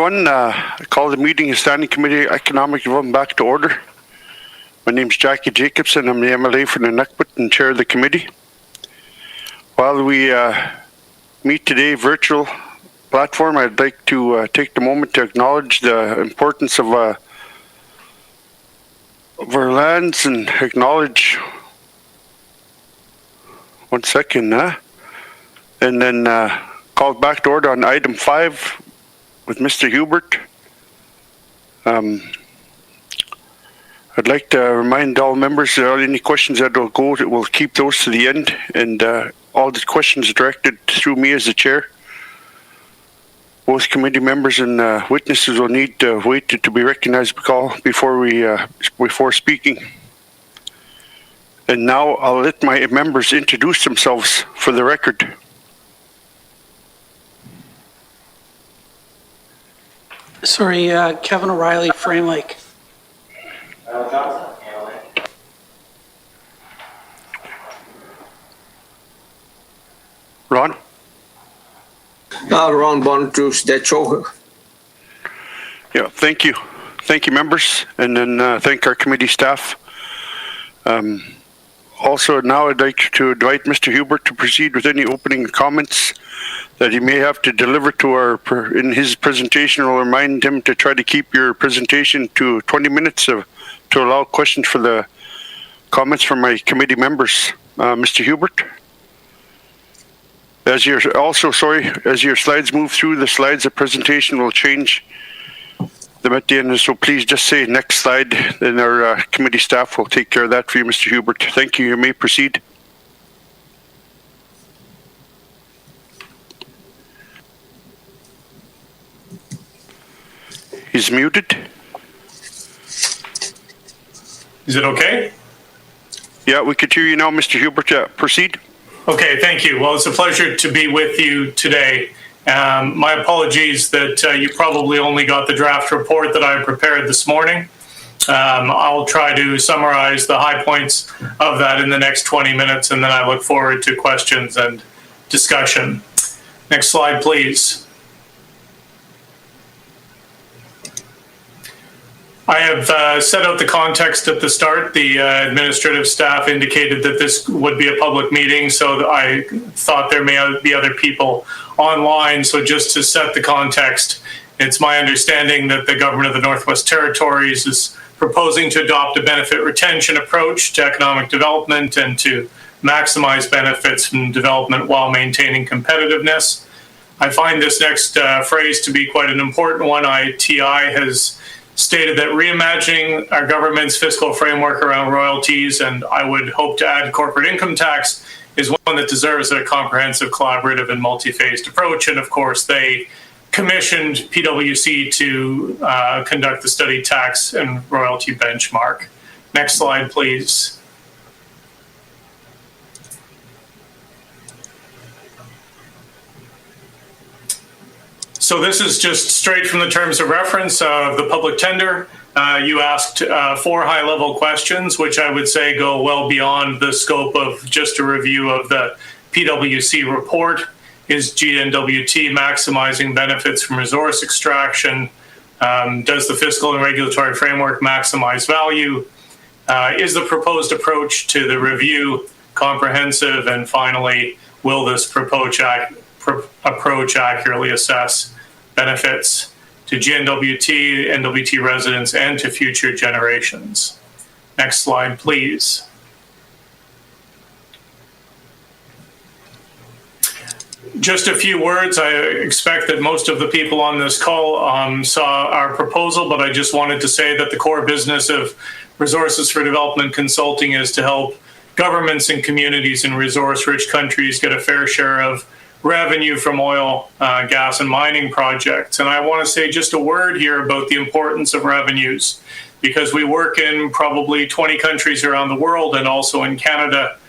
everyone. I call the meeting of Standing Committee Economic Development back to order. My name is Jackie Jacobson. I'm the MLA for the Gnwt and chair of the committee. While we meet today virtual platform, I'd like to take the moment to acknowledge the importance of our lands and acknowledge one second, and then call back to order on item 5 with Mr. Hubert. I'd like to remind all members that any questions that will go, we'll keep those to the end, and all the questions directed through me as the chair. Both committee members and witnesses will need to wait to be recognized before speaking. And now I'll let my members introduce themselves for the record. Sorry, Kevin O'Reilly, Frame Lake. Ron? Ron Bontrus, Decho. Yeah, thank you. Thank you, members, and then thank our committee staff. Also, now I'd like to invite Mr. Hubert to proceed with any opening comments that he may have to deliver to in his presentation. I'll remind him to try to keep your presentation to 20 minutes to allow questions for the comments from my committee members. Mr. Hubert? As your slides move through, the presentation will change them at the end. So please just say next slide, then our committee staff will take care of that for you, Mr. Hubert. Thank you. You may proceed. He's muted. Is it okay? Yeah, we could hear you now, Mr. Hubert. Proceed. Okay, thank you. Well, it's a pleasure to be with you today. My apologies that you probably only got the draft report that I prepared this morning. I'll try to summarize the high points of that in the next 20 minutes, and then I look forward to questions and discussion. Next slide, please. I have set out the context at the start. The administrative staff indicated that this would be a public meeting, so I thought there may be other people online. So just to set the context, it's my understanding that the government of the Northwest Territories is proposing to adopt a benefit retention approach to economic development and to maximize benefits from development while maintaining competitiveness. I find this next phrase to be quite an important one. ITI has stated that reimagining our government's fiscal framework around royalties, and I would hope to add corporate income tax, is one that deserves a comprehensive, collaborative, and multi-phased approach. And of course, they commissioned PwC to conduct the study tax and royalty benchmark. Next slide, please. So this is just straight from the terms of reference of the public tender. You asked 4 high-level questions, which I would say go well beyond the scope of just a review of the PwC report. Is GNWT maximizing benefits from resource extraction? Does the fiscal and regulatory framework maximize value? Is the proposed approach to the review comprehensive? And finally, will this approach accurately assess benefits to GNWT, NWT residents, and to future generations? Next slide, please. Just a few words. I expect that most of the people on this call saw our proposal, but I just wanted to say that the core business of Resources for Development Consulting is to help governments and communities in resource-rich countries get a fair share of revenue from oil, gas, and mining projects. And I want to say just a word here about the importance of revenues, because we work in probably 20 countries around the world and also in Canada.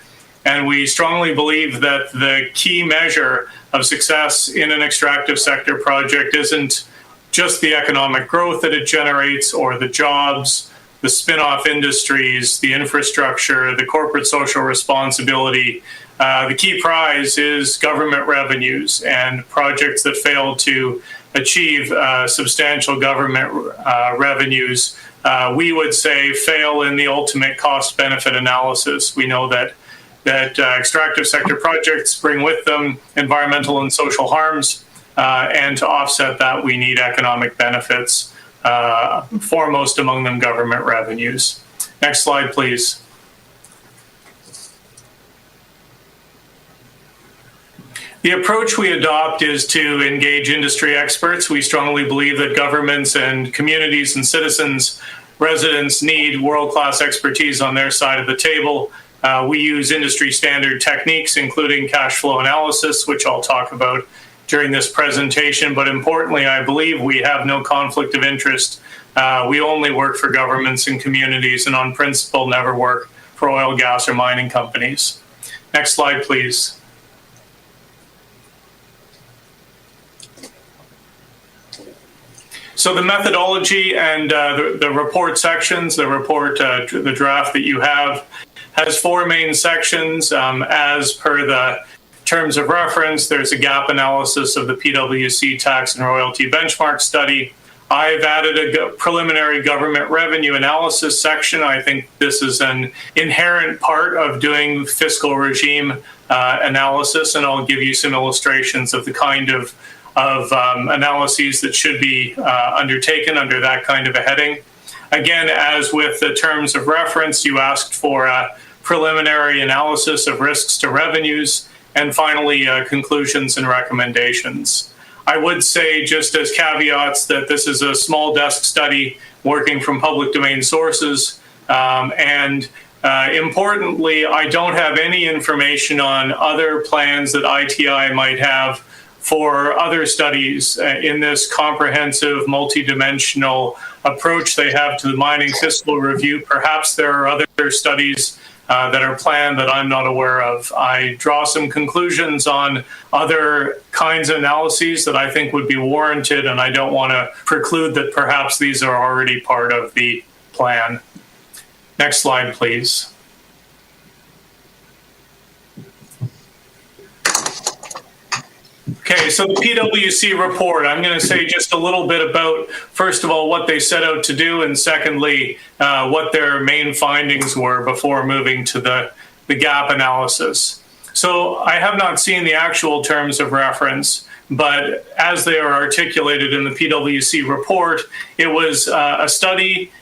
And we strongly believe that the key measure of success in an extractive sector project isn't just the economic growth that it generates or the jobs, the spin-off industries, the infrastructure, the corporate social responsibility. The key prize is government revenues, and projects that fail to achieve substantial government revenues, we would say fail in the ultimate cost-benefit analysis. We know that extractive sector projects bring with them environmental and social harms, and to offset that, we need economic benefits, foremost among them government revenues. Next slide, please. The approach we adopt is to engage industry experts. We strongly believe that governments and communities and citizens, residents need world-class expertise on their side of the table. We use industry standard techniques, including cash flow analysis, which I'll talk about during this presentation. But importantly, I believe we have no conflict of interest. We only work for governments and communities, and on principle, never work for oil, gas, or mining companies. Next slide, please. So the methodology and the report sections, the draft that you have, has four main sections. As per the terms of reference, there's a gap analysis of the PwC tax and royalty benchmark study. I've added a preliminary government revenue analysis section. I think this is an inherent part of doing fiscal regime analysis, and I'll give you some illustrations of the kind of analyses that should be undertaken under that kind of a heading. Again, as with the terms of reference, you asked for a preliminary analysis of risks to revenues, and finally, conclusions and recommendations. I would say, just as caveats, that this is a small desk study working from public domain sources, and importantly, I don't have any information on other plans that ITI might have for other studies in this comprehensive, multidimensional approach they have to the mining fiscal review. Perhaps there are other studies that are planned that I'm not aware of. I draw some conclusions on other kinds of analyses that I think would be warranted, and I don't want to preclude that perhaps these are already part of the plan. Next slide, please. Okay, so the PwC report, I'm going to say just a little bit about, first of all, what they set out to do, and secondly, what their main findings were before moving to the gap analysis. So I have not seen the actual terms of reference, but as they are articulated in the PwC report, it was a study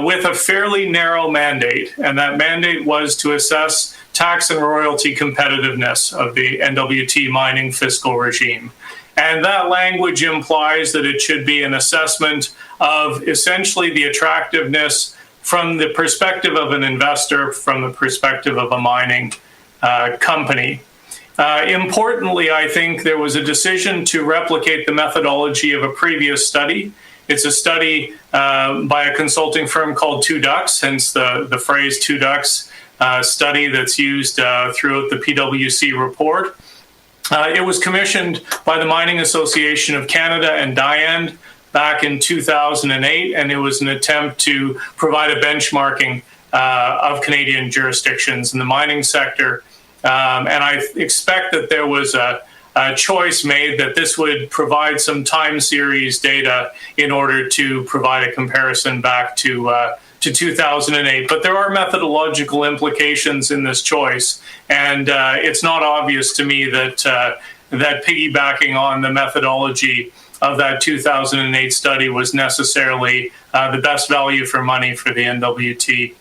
with a fairly narrow mandate, and that mandate was to assess tax and royalty competitiveness of the Gnwt mining fiscal regime. And that language implies that it should be an assessment of essentially the attractiveness from the perspective of an investor, from the perspective of a mining company. Importantly, I think there was a decision to replicate the methodology of a previous study. It's a study by a consulting firm called Two Ducks, hence the phrase Two Ducks study that's used throughout the PwC report. It was commissioned by the Mining Association of Canada and DIAND back in 2008, and it was an attempt to provide a benchmarking of Canadian jurisdictions in the mining sector. And I expect that there was a choice made that this would provide some time series data in order to provide a comparison back to 2008. But there are methodological implications in this choice, and it's not obvious to me that piggybacking on the methodology of that 2008 study was necessarily the best value for money for the Gnwt.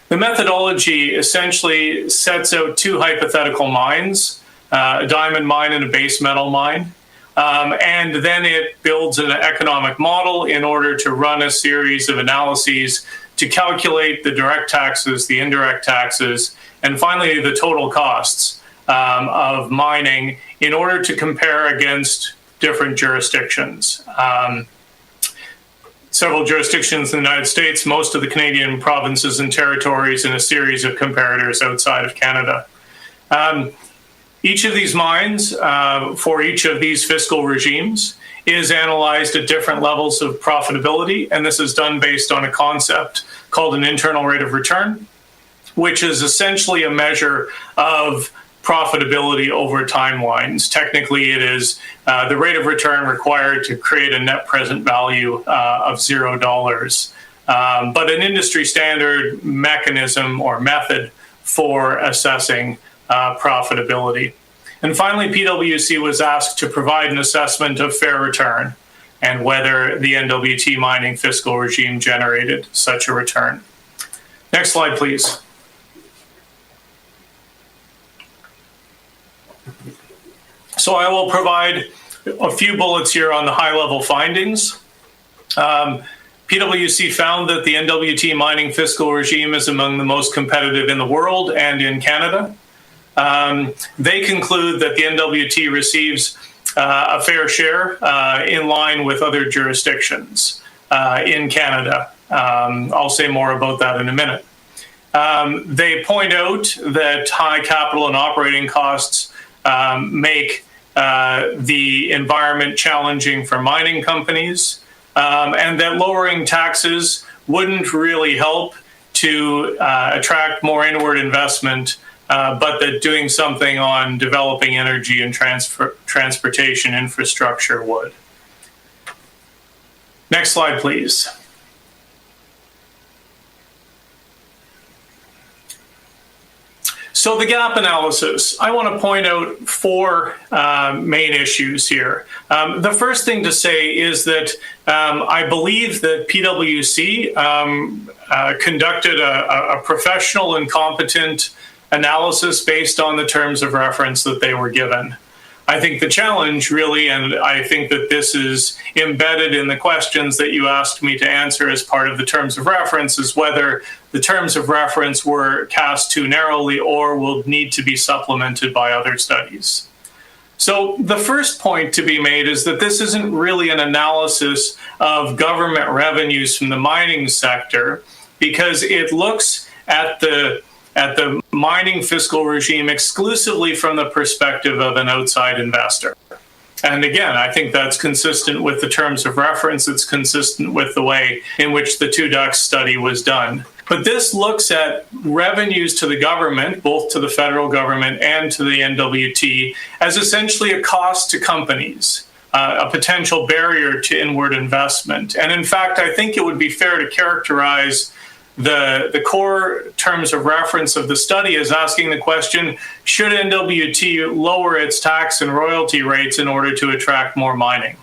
The methodology essentially sets out two hypothetical mines, a diamond mine and a base metal mine. And then it builds an economic model in order to run a series of analyses to calculate the direct taxes, the indirect taxes, and finally the total costs of mining in order to compare against different jurisdictions. Several jurisdictions in the United States, most of the Canadian provinces and territories, and a series of comparators outside of Canada. Each of these mines, for each of these fiscal regimes, is analyzed at different levels of profitability, and this is done based on a concept called an internal rate of return, which is essentially a measure of profitability over timelines. Technically, it is the rate of return required to create a net present value of $0, but an industry standard mechanism or method for assessing profitability. And finally, PwC was asked to provide an assessment of fair return and whether the NWT mining fiscal regime generated such a return. Next slide, please. So I will provide a few bullets here on the high-level findings. PwC found that the NWT mining fiscal regime is among the most competitive in the world and in Canada. They conclude that the NWT receives a fair share in line with other jurisdictions in Canada. I'll say more about that in a minute. They point out that high capital and operating costs make the environment challenging for mining companies, and that lowering taxes wouldn't really help to attract more inward investment, but that doing something on developing energy and transportation infrastructure would. Next slide, please. So the gap analysis, I want to point out four main issues here. The first thing to say is that I believe that PwC conducted a professional and competent analysis based on the terms of reference that they were given. I think the challenge really, and I think that this is embedded in the questions that you asked me to answer as part of the terms of reference, is whether the terms of reference were cast too narrowly or will need to be supplemented by other studies. So the first point to be made is that this isn't really an analysis of government revenues from the mining sector, because it looks at the mining fiscal regime exclusively from the perspective of an outside investor. And again, I think that's consistent with the terms of reference. It's consistent with the way in which the 2 Ducks study was done. But this looks at revenues to the government, both to the federal government and to the NWT, as essentially a cost to companies, a potential barrier to inward investment. And in fact, I think it would be fair to characterize the core terms of reference of the study is asking the question, should NWT lower its tax and royalty rates in order to attract more mining?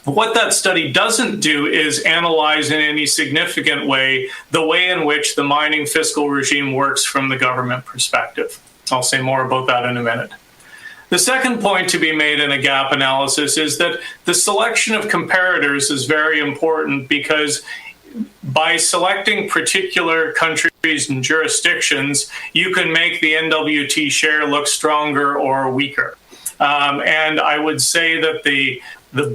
What that study doesn't do is analyze in any significant way the way in which the mining fiscal regime works from the government perspective. I'll say more about that in a minute. The second point to be made in a gap analysis is that the selection of comparators is very important, because by selecting particular countries and jurisdictions, you can make the NWT share look stronger or weaker. And I would say that the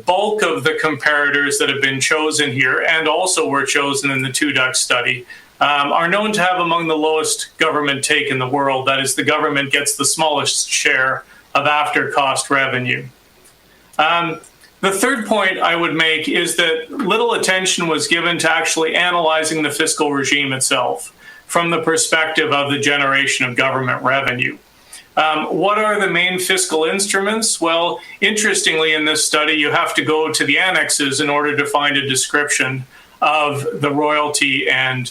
bulk of the comparators that have been chosen here, and also were chosen in the 2 Ducks study, are known to have among the lowest government take in the world. That is, the government gets the smallest share of after-cost revenue. The third point I would make is that little attention was given to actually analyzing the fiscal regime itself from the perspective of the generation of government revenue. What are the main fiscal instruments? Well, interestingly, in this study, you have to go to the annexes in order to find a description of the royalty and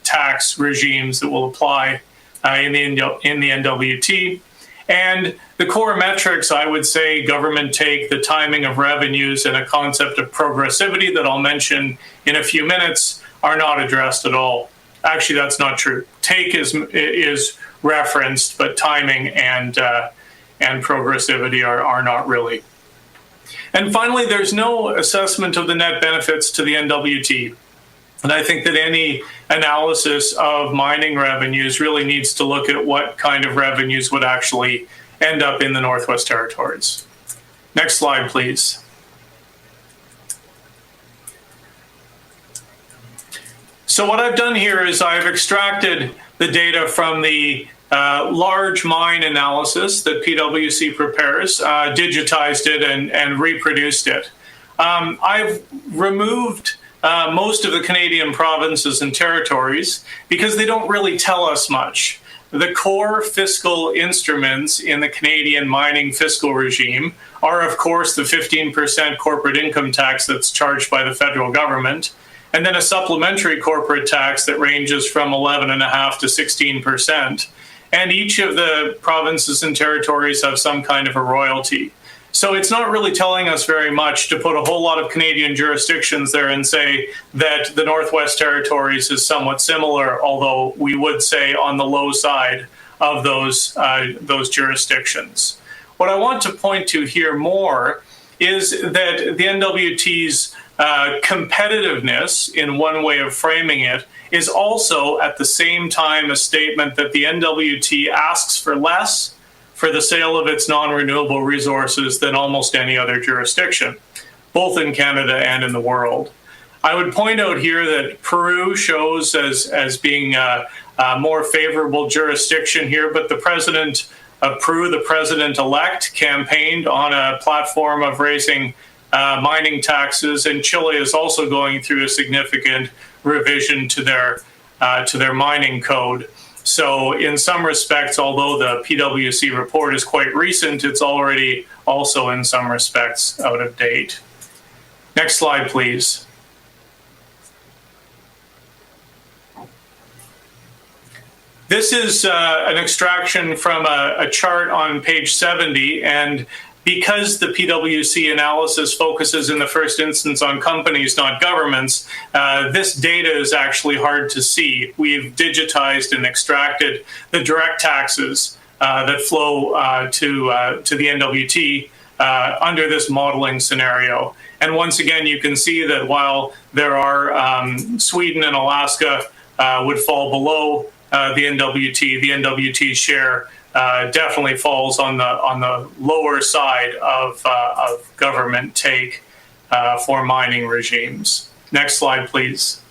tax regimes that will apply in the NWT. And the core metrics, I would say, government take, the timing of revenues, and a concept of progressivity that I'll mention in a few minutes, are not addressed at all. Actually, that's not true. Take is referenced, but timing and progressivity are not really. And finally, there's no assessment of the net benefits to the NWT. And I think that any analysis of mining revenues really needs to look at what kind of revenues would actually end up in the Northwest Territories. Next slide, please. So what I've done here is I've extracted the data from the large mine analysis that PwC prepares, digitized it and reproduced it. I've removed most of the Canadian provinces and territories because they don't really tell us much. the core fiscal instruments in the Canadian mining fiscal regime are, of course, the 15% corporate income tax that's charged by the federal government, and then a supplementary corporate tax that ranges from 11.5% to 16%. And each of the provinces and territories have some kind of a royalty. So it's not really telling us very much to put a whole lot of Canadian jurisdictions there and say that the Northwest Territories is somewhat similar, although we would say on the low side of those jurisdictions. What I want to point to here more is that the NWT's competitiveness, in one way of framing it, is also at the same time a statement that the NWT asks for less for the sale of its non-renewable resources than almost any other jurisdiction, both in Canada and in the world. I would point out here that Peru shows as being a more favorable jurisdiction here, but the president of Peru, the president-elect, campaigned on a platform of raising mining taxes, and Chile is also going through a significant revision to their mining code. So in some respects, although the PwC report is quite recent, it's already also in some respects out of date. Next slide, please. This is an extraction from a chart on page 70, and because the PwC analysis focuses in the first instance on companies, not governments, this data is actually hard to see. We've digitized and extracted the direct taxes that flow to the NWT under this modeling scenario. And once again, you can see that while there are Sweden and Alaska would fall below the NWT's share definitely falls on the lower side of government take for mining regimes. Next slide, please.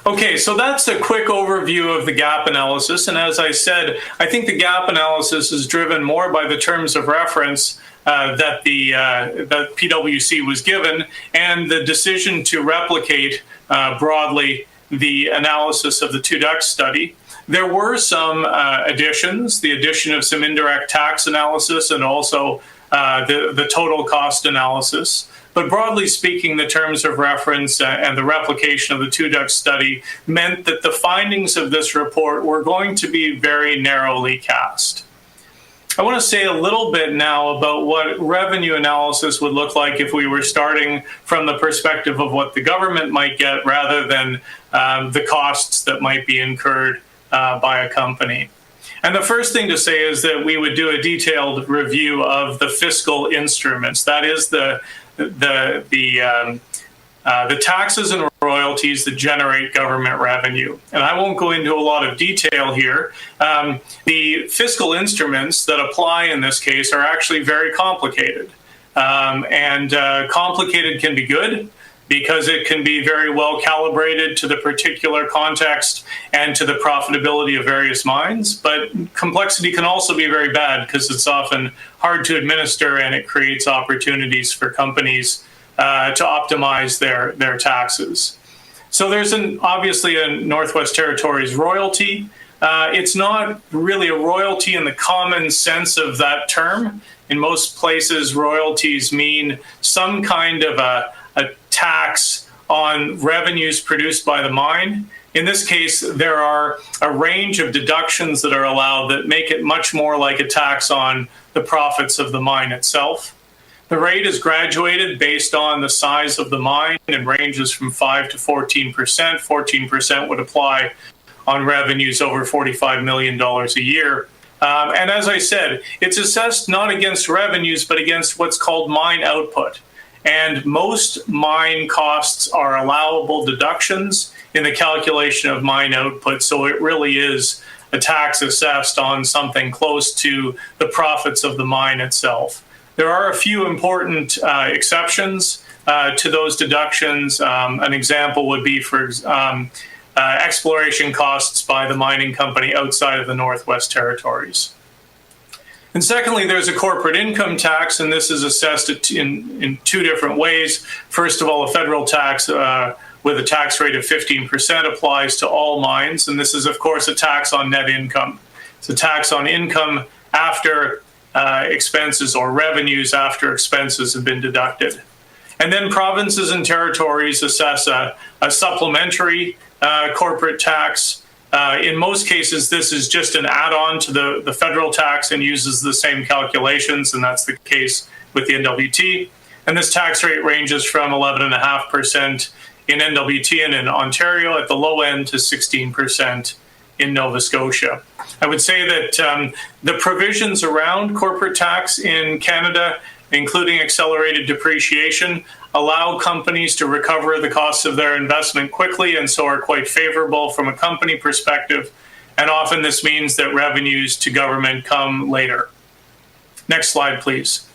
Okay, so that's a quick overview of the gap analysis. And as I said, I think the gap analysis is driven more by the terms of reference that PwC was given, and the decision to replicate broadly the analysis of the two-duct study. There were some additions, the addition of some indirect tax analysis and also the total cost analysis. But broadly speaking, the terms of reference and the replication of the two-duct study meant that the findings of this report were going to be very narrowly cast. I want to say a little bit now about what revenue analysis would look like if we were starting from the perspective of what the government might get rather than the costs that might be incurred by a company. And the first thing to say is that we would do a detailed review of the fiscal instruments. That is the taxes and royalties that generate government revenue. And I won't go into a lot of detail here. The fiscal instruments that apply in this case are actually very complicated. Complicated can be good because it can be very well calibrated to the particular context and to the profitability of various mines. But complexity can also be very bad because it's often hard to administer and it creates opportunities for companies to optimize their taxes. So there's obviously a Northwest Territories royalty. It's not really a royalty in the common sense of that term. In most places, royalties mean some kind of a tax on revenues produced by the mine. In this case, there are a range of deductions that are allowed that make it much more like a tax on the profits of the mine itself. The rate is graduated based on the size of the mine and ranges from 5 to 14%. 14% would apply on revenues over $45 million a year. And as I said, it's assessed not against revenues, but against what's called mine output. And most mine costs are allowable deductions in the calculation of mine output. So it really is a tax assessed on something close to the profits of the mine itself. There are a few important exceptions to those deductions. An example would be for exploration costs by the mining company outside of the Northwest Territories. And secondly, there's a corporate income tax, and this is assessed in two different ways. First of all, a federal tax with a tax rate of 15% applies to all mines. And this is, of course, a tax on net income. It's a tax on income after expenses or revenues after expenses have been deducted. And then provinces and territories assess a supplementary corporate tax. In most cases, this is just an add-on to the federal tax and uses the same calculations, and that's the case with the NWT. And this tax rate ranges from 11.5% in NWT and in Ontario at the low end to 16% in Nova Scotia. I would say that the provisions around corporate tax in Canada, including accelerated depreciation, allow companies to recover the costs of their investment quickly and so are quite favorable from a company perspective. And often this means that revenues to government come later. Next slide, please.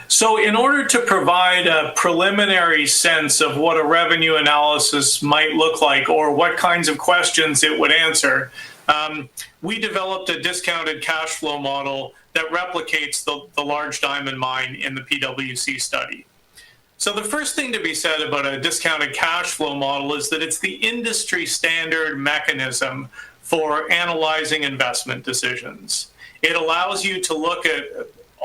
So in order to provide a preliminary sense of what a revenue analysis might look like or what kinds of questions it would answer, we developed a discounted cash flow model that replicates the large diamond mine in the PwC study. So the first thing to be said about a discounted cash flow model is that it's the industry standard mechanism for analyzing investment decisions. It allows you to look at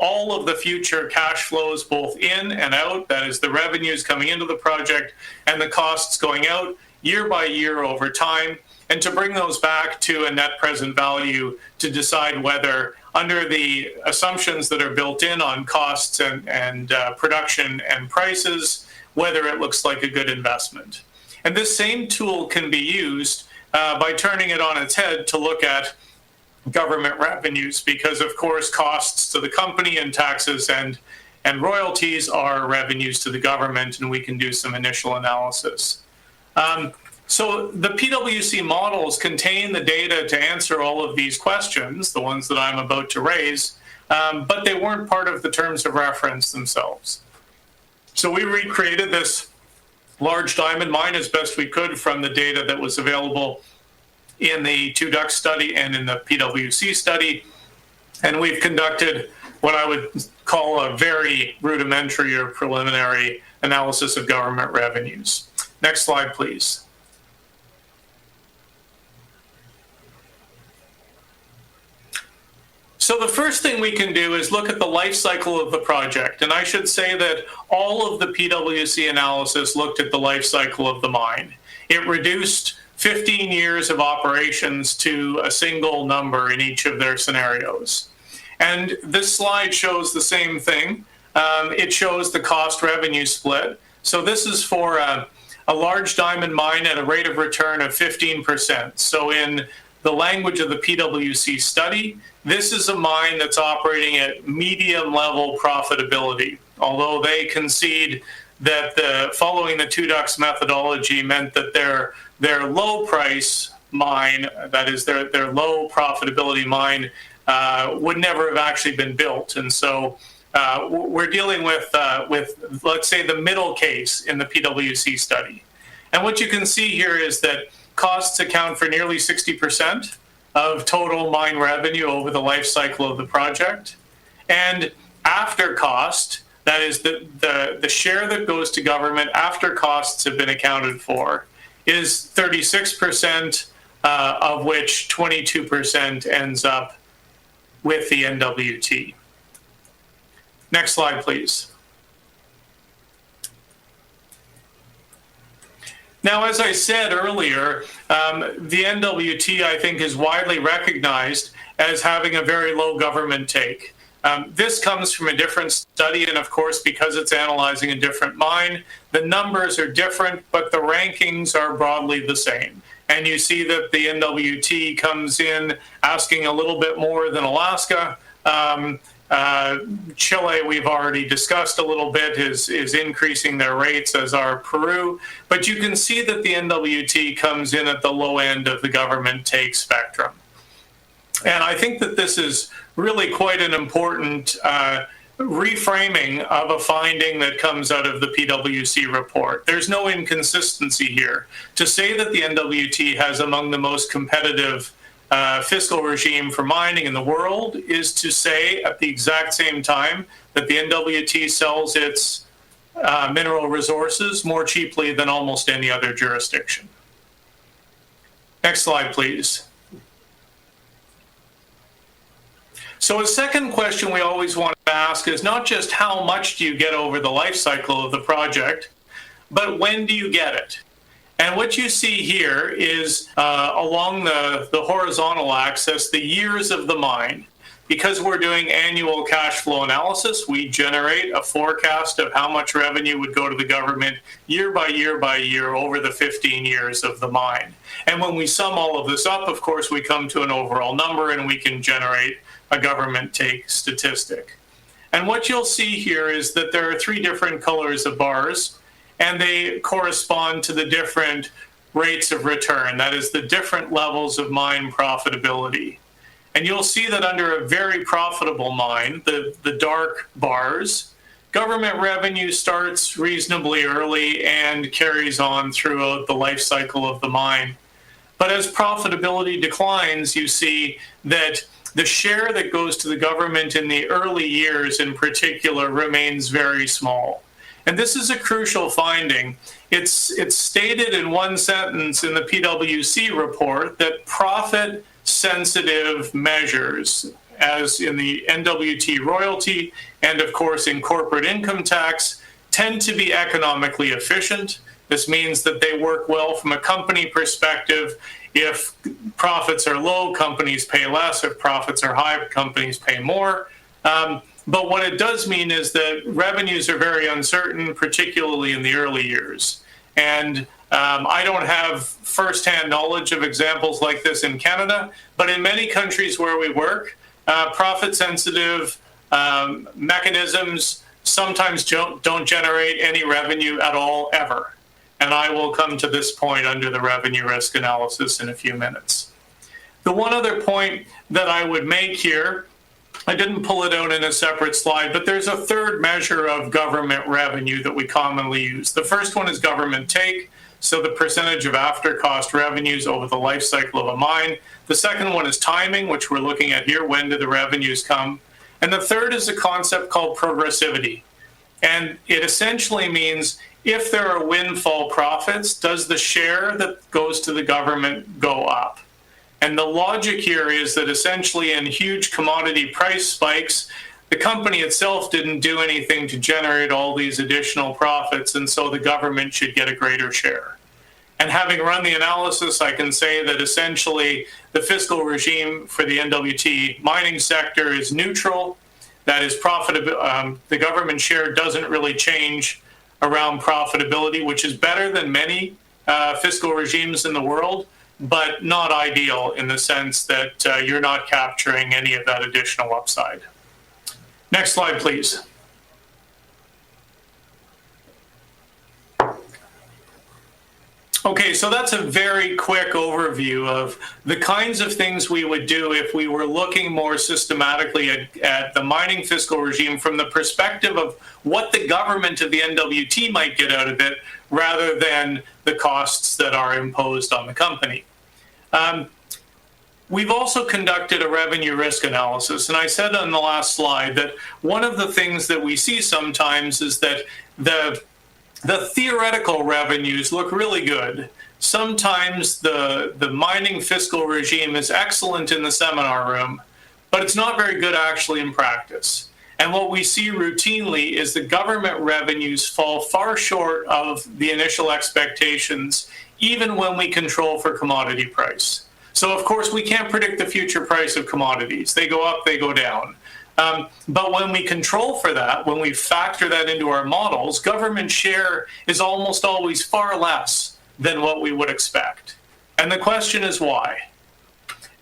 all of the future cash flows, both in and out, that is the revenues coming into the project and the costs going out year by year over time, and to bring those back to a net present value to decide whether, under the assumptions that are built in on costs and production and prices, whether it looks like a good investment. And this same tool can be used by turning it on its head to look at government revenues, because of course costs to the company and taxes and royalties are revenues to the government, and we can do some initial analysis. So the PwC models contain the data to answer all of these questions, the ones that I'm about to raise, but they weren't part of the terms of reference themselves. So we recreated this large diamond mine as best we could from the data that was available in the 2 Ducks study and in the PwC study. And we've conducted what I would call a very rudimentary or preliminary analysis of government revenues. Next slide, please. So the first thing we can do is look at the life cycle of the project. And I should say that all of the PwC analysis looked at the life cycle of the mine. It reduced 15 years of operations to a single number in each of their scenarios. And this slide shows the same thing. It shows the cost revenue split. So this is for a large diamond mine at a rate of return of 15%. So in the language of the PwC study, this is a mine that's operating at medium level profitability, although they concede that following the 2 Ducks methodology meant that their low price mine, that is their low profitability mine, would never have actually been built. And so we're dealing with let's say the middle case in the PwC study. And what you can see here is that costs account for nearly 60% of total mine revenue over the life cycle of the project. And after cost, that is the share that goes to government after costs have been accounted for, is 36%, of which 22% ends up with the NWT. Next slide, please. Now, as I said earlier, the NWT, I think, is widely recognized as having a very low government take. This comes from a different study, and of course, because it's analyzing a different mine, the numbers are different, but the rankings are broadly the same. And you see that the NWT comes in asking a little bit more than Alaska. Chile, we've already discussed a little bit, is increasing their rates, as are Peru. But you can see that the NWT comes in at the low end of the government take spectrum. And I think that this is really quite an important reframing of a finding that comes out of the PwC report. There's no inconsistency here. To say that the NWT has among the most competitive fiscal regime for mining in the world is to say at the exact same time that the NWT sells its mineral resources more cheaply than almost any other jurisdiction. Next slide, please. So a second question we always want to ask is not just how much do you get over the life cycle of the project, but when do you get it? And what you see here is along the horizontal axis, the years of the mine. Because we're doing annual cash flow analysis, we generate a forecast of how much revenue would go to the government year by year by year over the 15 years of the mine. And when we sum all of this up, of course, we come to an overall number and we can generate a government take statistic. And what you'll see here is that there are three different colors of bars, and they correspond to the different rates of return. That is the different levels of mine profitability. And you'll see that under a very profitable mine, the dark bars, government revenue starts reasonably early and carries on throughout the life cycle of the mine. But as profitability declines, you see that the share that goes to the government in the early years in particular remains very small. And this is a crucial finding. It's stated in one sentence in the PwC report that profit-sensitive measures, as in the NWT royalty and of course in corporate income tax, tend to be economically efficient. This means that they work well from a company perspective. If profits are low, companies pay less. If profits are high, companies pay more. But what it does mean is that revenues are very uncertain, particularly in the early years. And I don't have firsthand knowledge of examples like this in Canada, but in many countries where we work, profit-sensitive mechanisms sometimes don't generate any revenue at all, ever. And I will come to this point under the revenue risk analysis in a few minutes. The one other point that I would make here, I didn't pull it out in a separate slide, but there's a third measure of government revenue that we commonly use. The first one is government take, so the percentage of after-cost revenues over the life cycle of a mine. The second one is timing, which we're looking at here. When do the revenues come? And the third is a concept called progressivity. And it essentially means if there are windfall profits, does the share that goes to the government go up? And the logic here is that essentially in huge commodity price spikes, the company itself didn't do anything to generate all these additional profits, and so the government should get a greater share. And having run the analysis, I can say that essentially the fiscal regime for the NWT mining sector is neutral. That is the government share doesn't really change around profitability, which is better than many fiscal regimes in the world, but not ideal in the sense that you're not capturing any of that additional upside. Next slide, please. Okay, so that's a very quick overview of the kinds of things we would do if we were looking more systematically at the mining fiscal regime from the perspective of what the government of the NWT might get out of it rather than the costs that are imposed on the company. We've also conducted a revenue risk analysis, and I said on the last slide that one of the things that we see sometimes is that the theoretical revenues look really good. Sometimes the mining fiscal regime is excellent in the seminar room, but it's not very good actually in practice. And what we see routinely is the government revenues fall far short of the initial expectations, even when we control for commodity price. So of course we can't predict the future price of commodities. They go up, they go down. But when we control for that, when we factor that into our models, government share is almost always far less than what we would expect. And the question is why?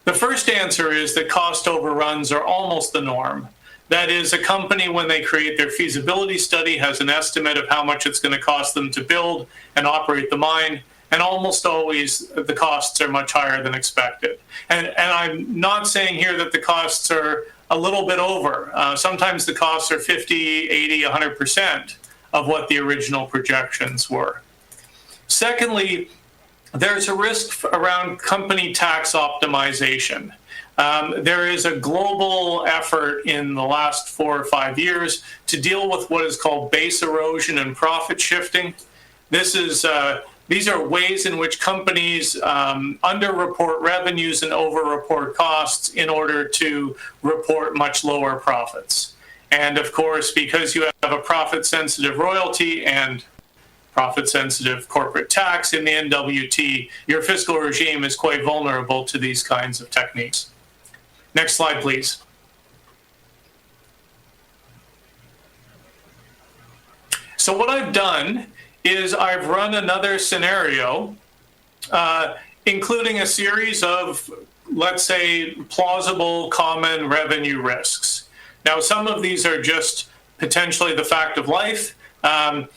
The first answer is that cost overruns are almost the norm. That is, a company, when they create their feasibility study, has an estimate of how much it's going to cost them to build and operate the mine, and almost always the costs are much higher than expected. And I'm not saying here that the costs are a little bit over. Sometimes the costs are 50, 80, 100% of what the original projections were. Secondly, there's a risk around company tax optimization. There is a global effort in the last 4 or 5 years to deal with what is called base erosion and profit shifting. These are ways in which companies underreport revenues and overreport costs in order to report much lower profits. And of course, because you have a profit-sensitive royalty and profit-sensitive corporate tax in the NWT, your fiscal regime is quite vulnerable to these kinds of techniques. Next slide, please. So what I've done is I've run another scenario, including a series of, let's say, plausible common revenue risks. Now, some of these are just potentially the fact of life, that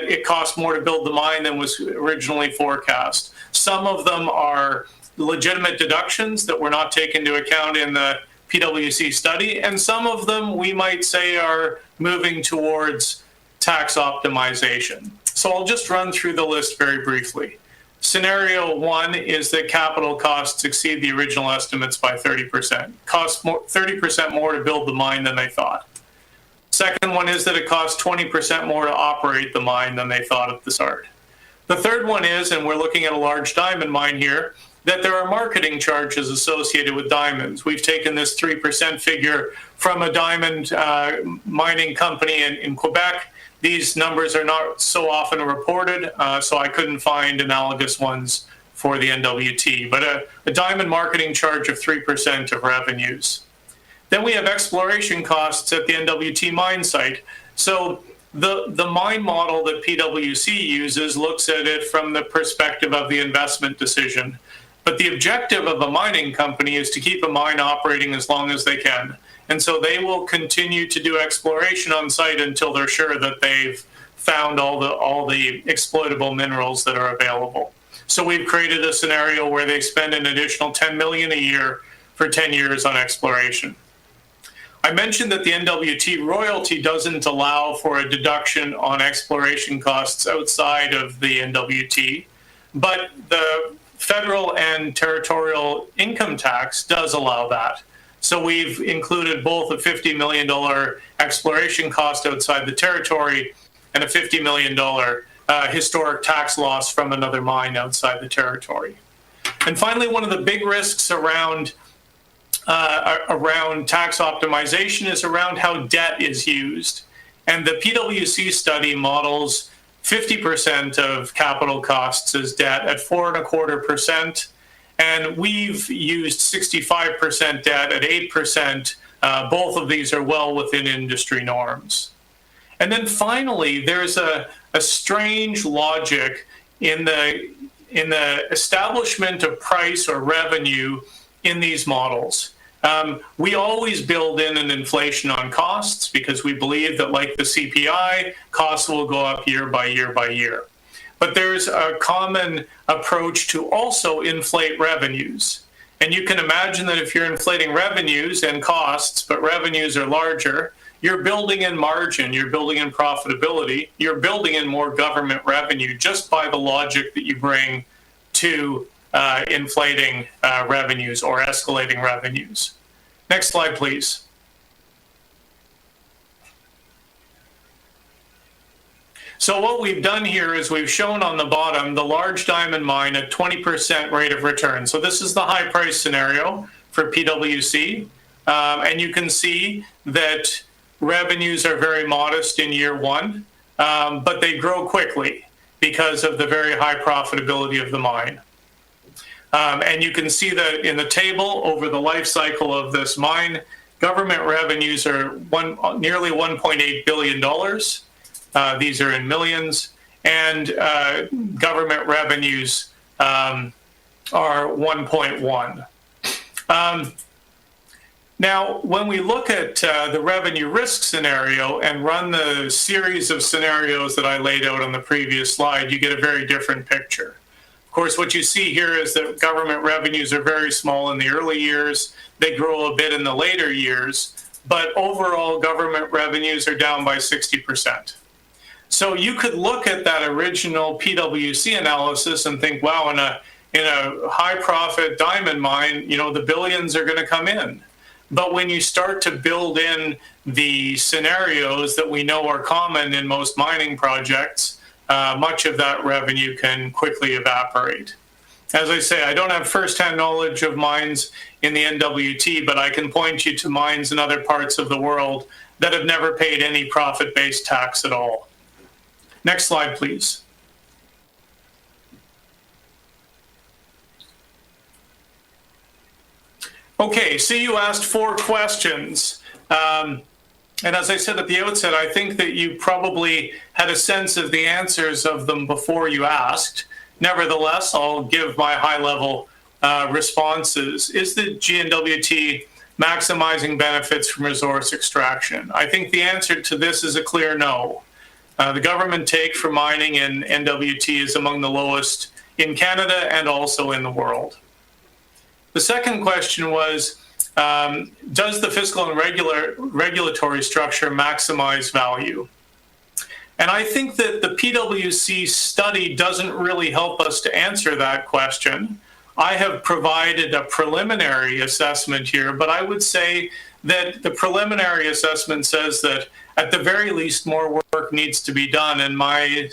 it costs more to build the mine than was originally forecast. Some of them are legitimate deductions that were not taken into account in the PwC study, and some of them we might say are moving towards tax optimization. So I'll just run through the list very briefly. Scenario 1 is that capital costs exceed the original estimates by 30%. Costs 30% more to build the mine than they thought. Second one is that it costs 20% more to operate the mine than they thought at the start. The third one is, and we're looking at a large diamond mine here, that there are marketing charges associated with diamonds. We've taken this 3% figure from a diamond mining company in Quebec. These numbers are not so often reported, so I couldn't find analogous ones for the NWT, but a diamond marketing charge of 3% of revenues. Then we have exploration costs at the NWT mine site. So the mine model that PwC uses looks at it from the perspective of the investment decision. But the objective of a mining company is to keep a mine operating as long as they can. And so they will continue to do exploration on site until they're sure that they've found all the exploitable minerals that are available. So we've created a scenario where they spend an additional $10 million a year for 10 years on exploration. I mentioned that the NWT royalty doesn't allow for a deduction on exploration costs outside of the NWT, but the federal and territorial income tax does allow that. So we've included both a $50 million exploration cost outside the territory and a $50 million historic tax loss from another mine outside the territory. And finally, one of the big risks around tax optimization is around how debt is used. And the PwC study models 50% of capital costs as debt at 4.25%. And we've used 65% debt at 8%. Both of these are well within industry norms. And then finally, there's a strange logic in the establishment of price or revenue in these models. We always build in an inflation on costs because we believe that, like the CPI, costs will go up year by year by year. But there's a common approach to also inflate revenues. And you can imagine that if you're inflating revenues and costs, but revenues are larger, you're building in margin, you're building in profitability, you're building in more government revenue just by the logic that you bring to inflating revenues or escalating revenues. Next slide, please. So what we've done here is we've shown on the bottom the large diamond mine at 20% rate of return. So this is the high price scenario for PwC. And you can see that revenues are very modest in year one, but they grow quickly because of the very high profitability of the mine. And you can see that in the table over the life cycle of this mine, government revenues are nearly $1.8 billion. These are in millions, and government revenues are 1.1. Now, when we look at the revenue risk scenario and run the series of scenarios that I laid out on the previous slide, you get a very different picture. Of course, what you see here is that government revenues are very small in the early years. They grow a bit in the later years, but overall government revenues are down by 60%. So you could look at that original PwC analysis and think, wow, in a high profit diamond mine, the billions are going to come in. But when you start to build in the scenarios that we know are common in most mining projects, much of that revenue can quickly evaporate. As I say, I don't have firsthand knowledge of mines in the NWT, but I can point you to mines in other parts of the world that have never paid any profit-based tax at all. Next slide, please. Okay, so you asked 4 questions. And as I said at the outset, I think that you probably had a sense of the answers of them before you asked. Nevertheless, I'll give my high-level responses. Is the GNWT maximizing benefits from resource extraction? I think the answer to this is a clear no. The government take for mining in NWT is among the lowest in Canada and also in the world. The second question was, does the fiscal and regulatory structure maximize value? And I think that the PwC study doesn't really help us to answer that question. I have provided a preliminary assessment here, but I would say that the preliminary assessment says that at the very least more work needs to be done. And my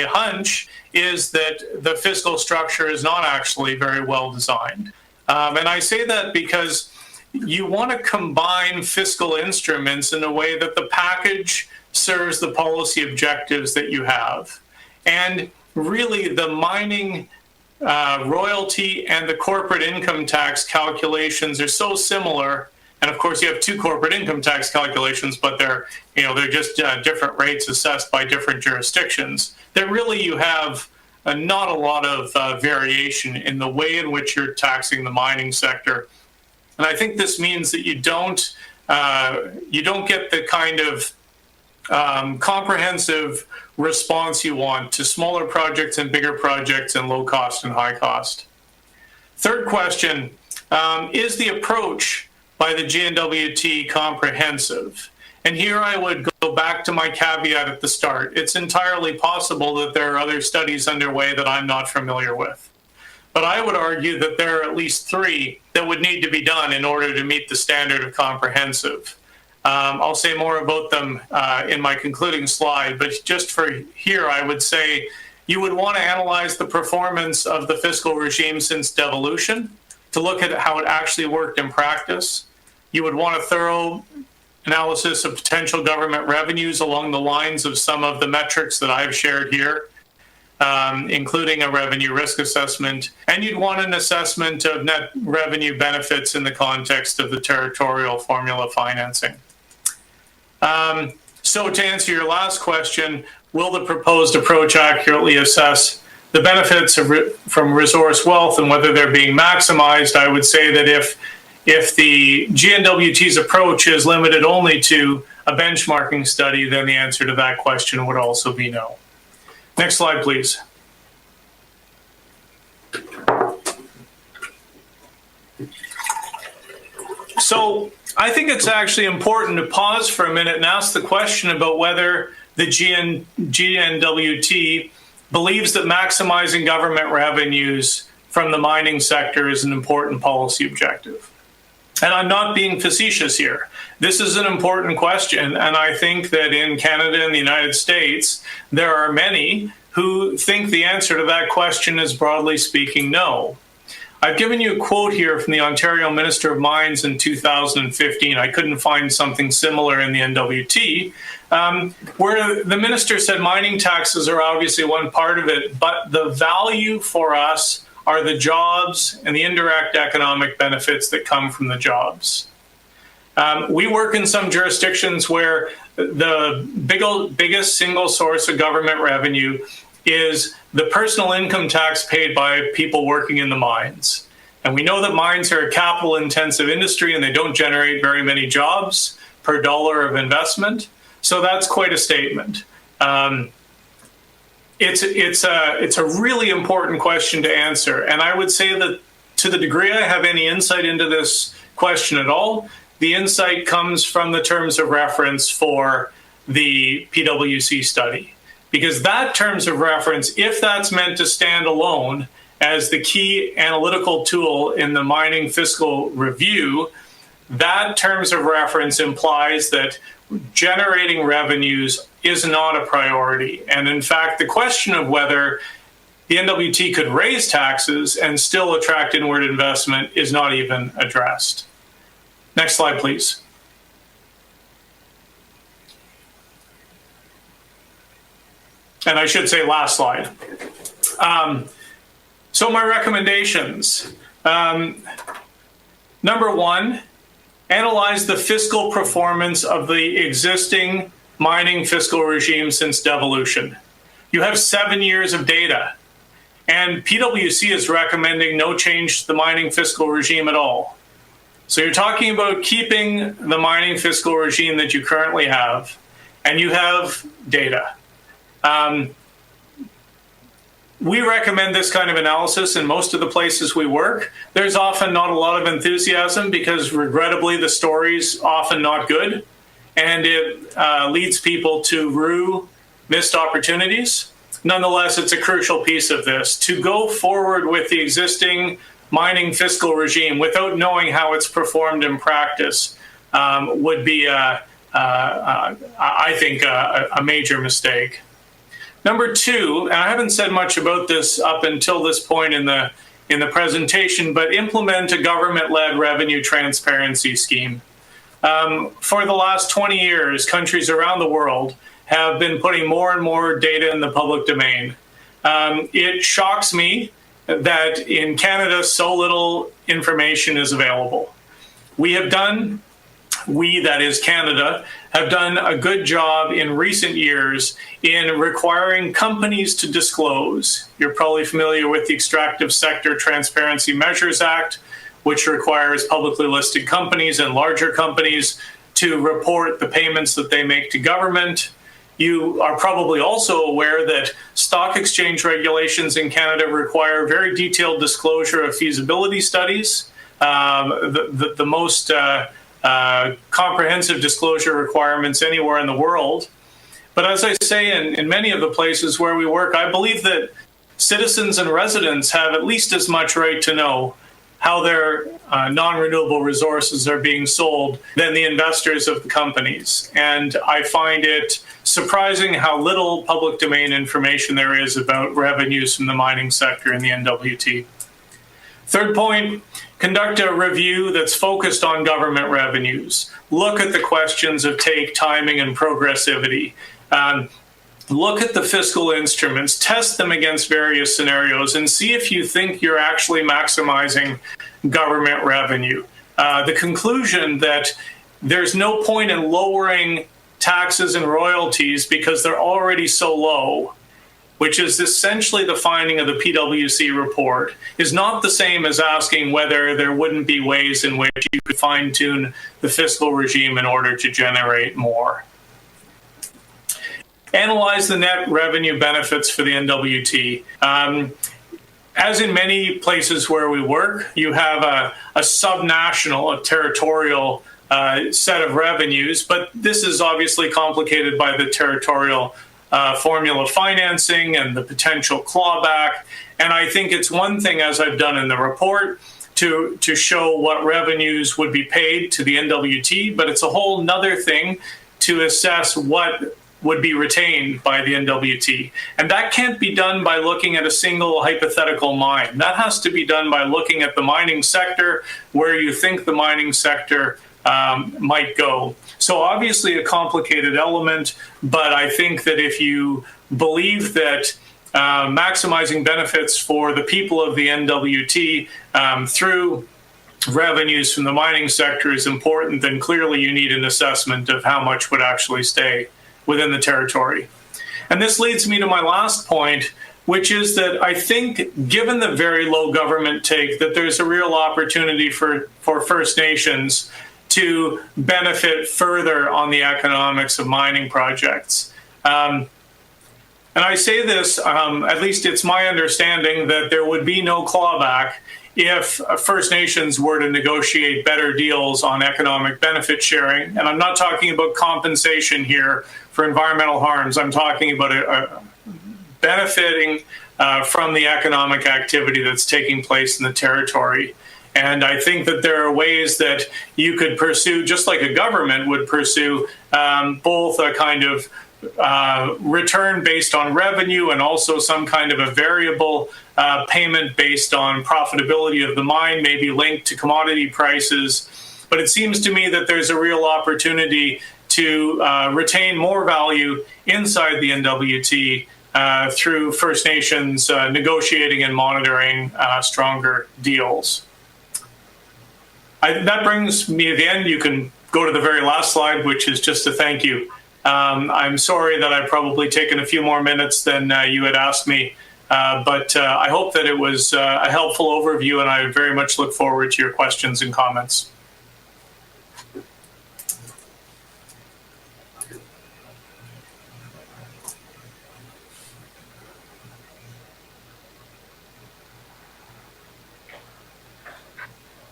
hunch is that the fiscal structure is not actually very well designed. And I say that because you want to combine fiscal instruments in a way that the package serves the policy objectives that you have. And really the mining royalty and the corporate income tax calculations are so similar. And of course you have 2 corporate income tax calculations, but they're just different rates assessed by different jurisdictions, that really you have not a lot of variation in the way in which you're taxing the mining sector. And I think this means that you don't get the kind of comprehensive response you want to smaller projects and bigger projects and low cost and high cost. Third question, is the approach by the GNWT comprehensive? And here I would go back to my caveat at the start. It's entirely possible that there are other studies underway that I'm not familiar with. But I would argue that there are at least 3 that would need to be done in order to meet the standard of comprehensive. I'll say more about them in my concluding slide, but just for here, I would say you would want to analyze the performance of the fiscal regime since devolution to look at how it actually worked in practice. You would want a thorough analysis of potential government revenues along the lines of some of the metrics that I've shared here, including a revenue risk assessment, and you'd want an assessment of net revenue benefits in the context of the territorial formula financing. So to answer your last question, will the proposed approach accurately assess the benefits from resource wealth and whether they're being maximized? I would say that if the GNWT's approach is limited only to a benchmarking study, then the answer to that question would also be no. Next slide, please. So I think it's actually important to pause for a minute and ask the question about whether the GNWT believes that maximizing government revenues from the mining sector is an important policy objective. And I'm not being facetious here. This is an important question, and I think that in Canada and the United States, there are many who think the answer to that question is, broadly speaking, no. I've given you a quote here from the Ontario Minister of Mines in 2015. I couldn't find something similar in the NWT, where the minister said mining taxes are obviously one part of it, but the value for us are the jobs and the indirect economic benefits that come from the jobs. We work in some jurisdictions where the biggest single source of government revenue is the personal income tax paid by people working in the mines. And we know that mines are a capital-intensive industry and they don't generate very many jobs per dollar of investment. So that's quite a statement. It's a really important question to answer. And I would say that to the degree I have any insight into this question at all, the insight comes from the terms of reference for the PwC study. because that terms of reference, if that's meant to stand alone as the key analytical tool in the mining fiscal review, that terms of reference implies that generating revenues is not a priority. And in fact, the question of whether the NWT could raise taxes and still attract inward investment is not even addressed. Next slide, please. And I should say last slide. So my recommendations. Number one, analyze the fiscal performance of the existing mining fiscal regime since devolution. You have 7 years of data, and PwC is recommending no change to the mining fiscal regime at all. So you're talking about keeping the mining fiscal regime that you currently have, and you have data. We recommend this kind of analysis in most of the places we work. There's often not a lot of enthusiasm because, regrettably, the story's often not good, and it leads people to rue missed opportunities. Nonetheless, it's a crucial piece of this. To go forward with the existing mining fiscal regime without knowing how it's performed in practice would be, I think, a major mistake. Number two, and I haven't said much about this up until this point in the presentation, but implement a government-led revenue transparency scheme. For the last 20 years, countries around the world have been putting more and more data in the public domain. It shocks me that in Canada, so little information is available. That is Canada, have done a good job in recent years in requiring companies to disclose. You're probably familiar with the Extractive Sector Transparency Measures Act, which requires publicly listed companies and larger companies to report the payments that they make to government. You are probably also aware that stock exchange regulations in Canada require very detailed disclosure of feasibility studies. The most comprehensive disclosure requirements anywhere in the world. But as I say, in many of the places where we work, I believe that citizens and residents have at least as much right to know how their non-renewable resources are being sold than the investors of the companies. And I find it surprising how little public domain information there is about revenues from the mining sector in the NWT. Third point, conduct a review that's focused on government revenues. Look at the questions of take, timing, and progressivity. Look at the fiscal instruments, test them against various scenarios, and see if you think you're actually maximizing government revenue. The conclusion that there's no point in lowering taxes and royalties because they're already so low, which is essentially the finding of the PwC report, is not the same as asking whether there wouldn't be ways in which you could fine-tune the fiscal regime in order to generate more. Analyze the net revenue benefits for the NWT. As in many places where we work, you have a subnational, a territorial set of revenues, but this is obviously complicated by the territorial formula financing and the potential clawback. And I think it's one thing, as I've done in the report, to show what revenues would be paid to the NWT, but it's a whole nother thing to assess what would be retained by the NWT. And that can't be done by looking at a single hypothetical mine. That has to be done by looking at the mining sector, where you think the mining sector might go. So obviously a complicated element, but I think that if you believe that maximizing benefits for the people of the NWT through revenues from the mining sector is important, then clearly you need an assessment of how much would actually stay within the territory. And this leads me to my last point, which is that I think, given the very low government take, that there's a real opportunity for First Nations to benefit further on the economics of mining projects. And I say this, at least it's my understanding that there would be no clawback if First Nations were to negotiate better deals on economic benefit sharing. And I'm not talking about compensation here for environmental harms. I'm talking about benefiting from the economic activity that's taking place in the territory. And I think that there are ways that you could pursue, just like a government would pursue, both a kind of return based on revenue and also some kind of a variable payment based on profitability of the mine, maybe linked to commodity prices. But it seems to me that there's a real opportunity to retain more value inside the NWT through First Nations negotiating and monitoring stronger deals. That brings me to the end. You can go to the very last slide, which is just a thank you. I'm sorry that I've probably taken a few more minutes than you had asked me, but I hope that it was a helpful overview, and I very much look forward to your questions and comments.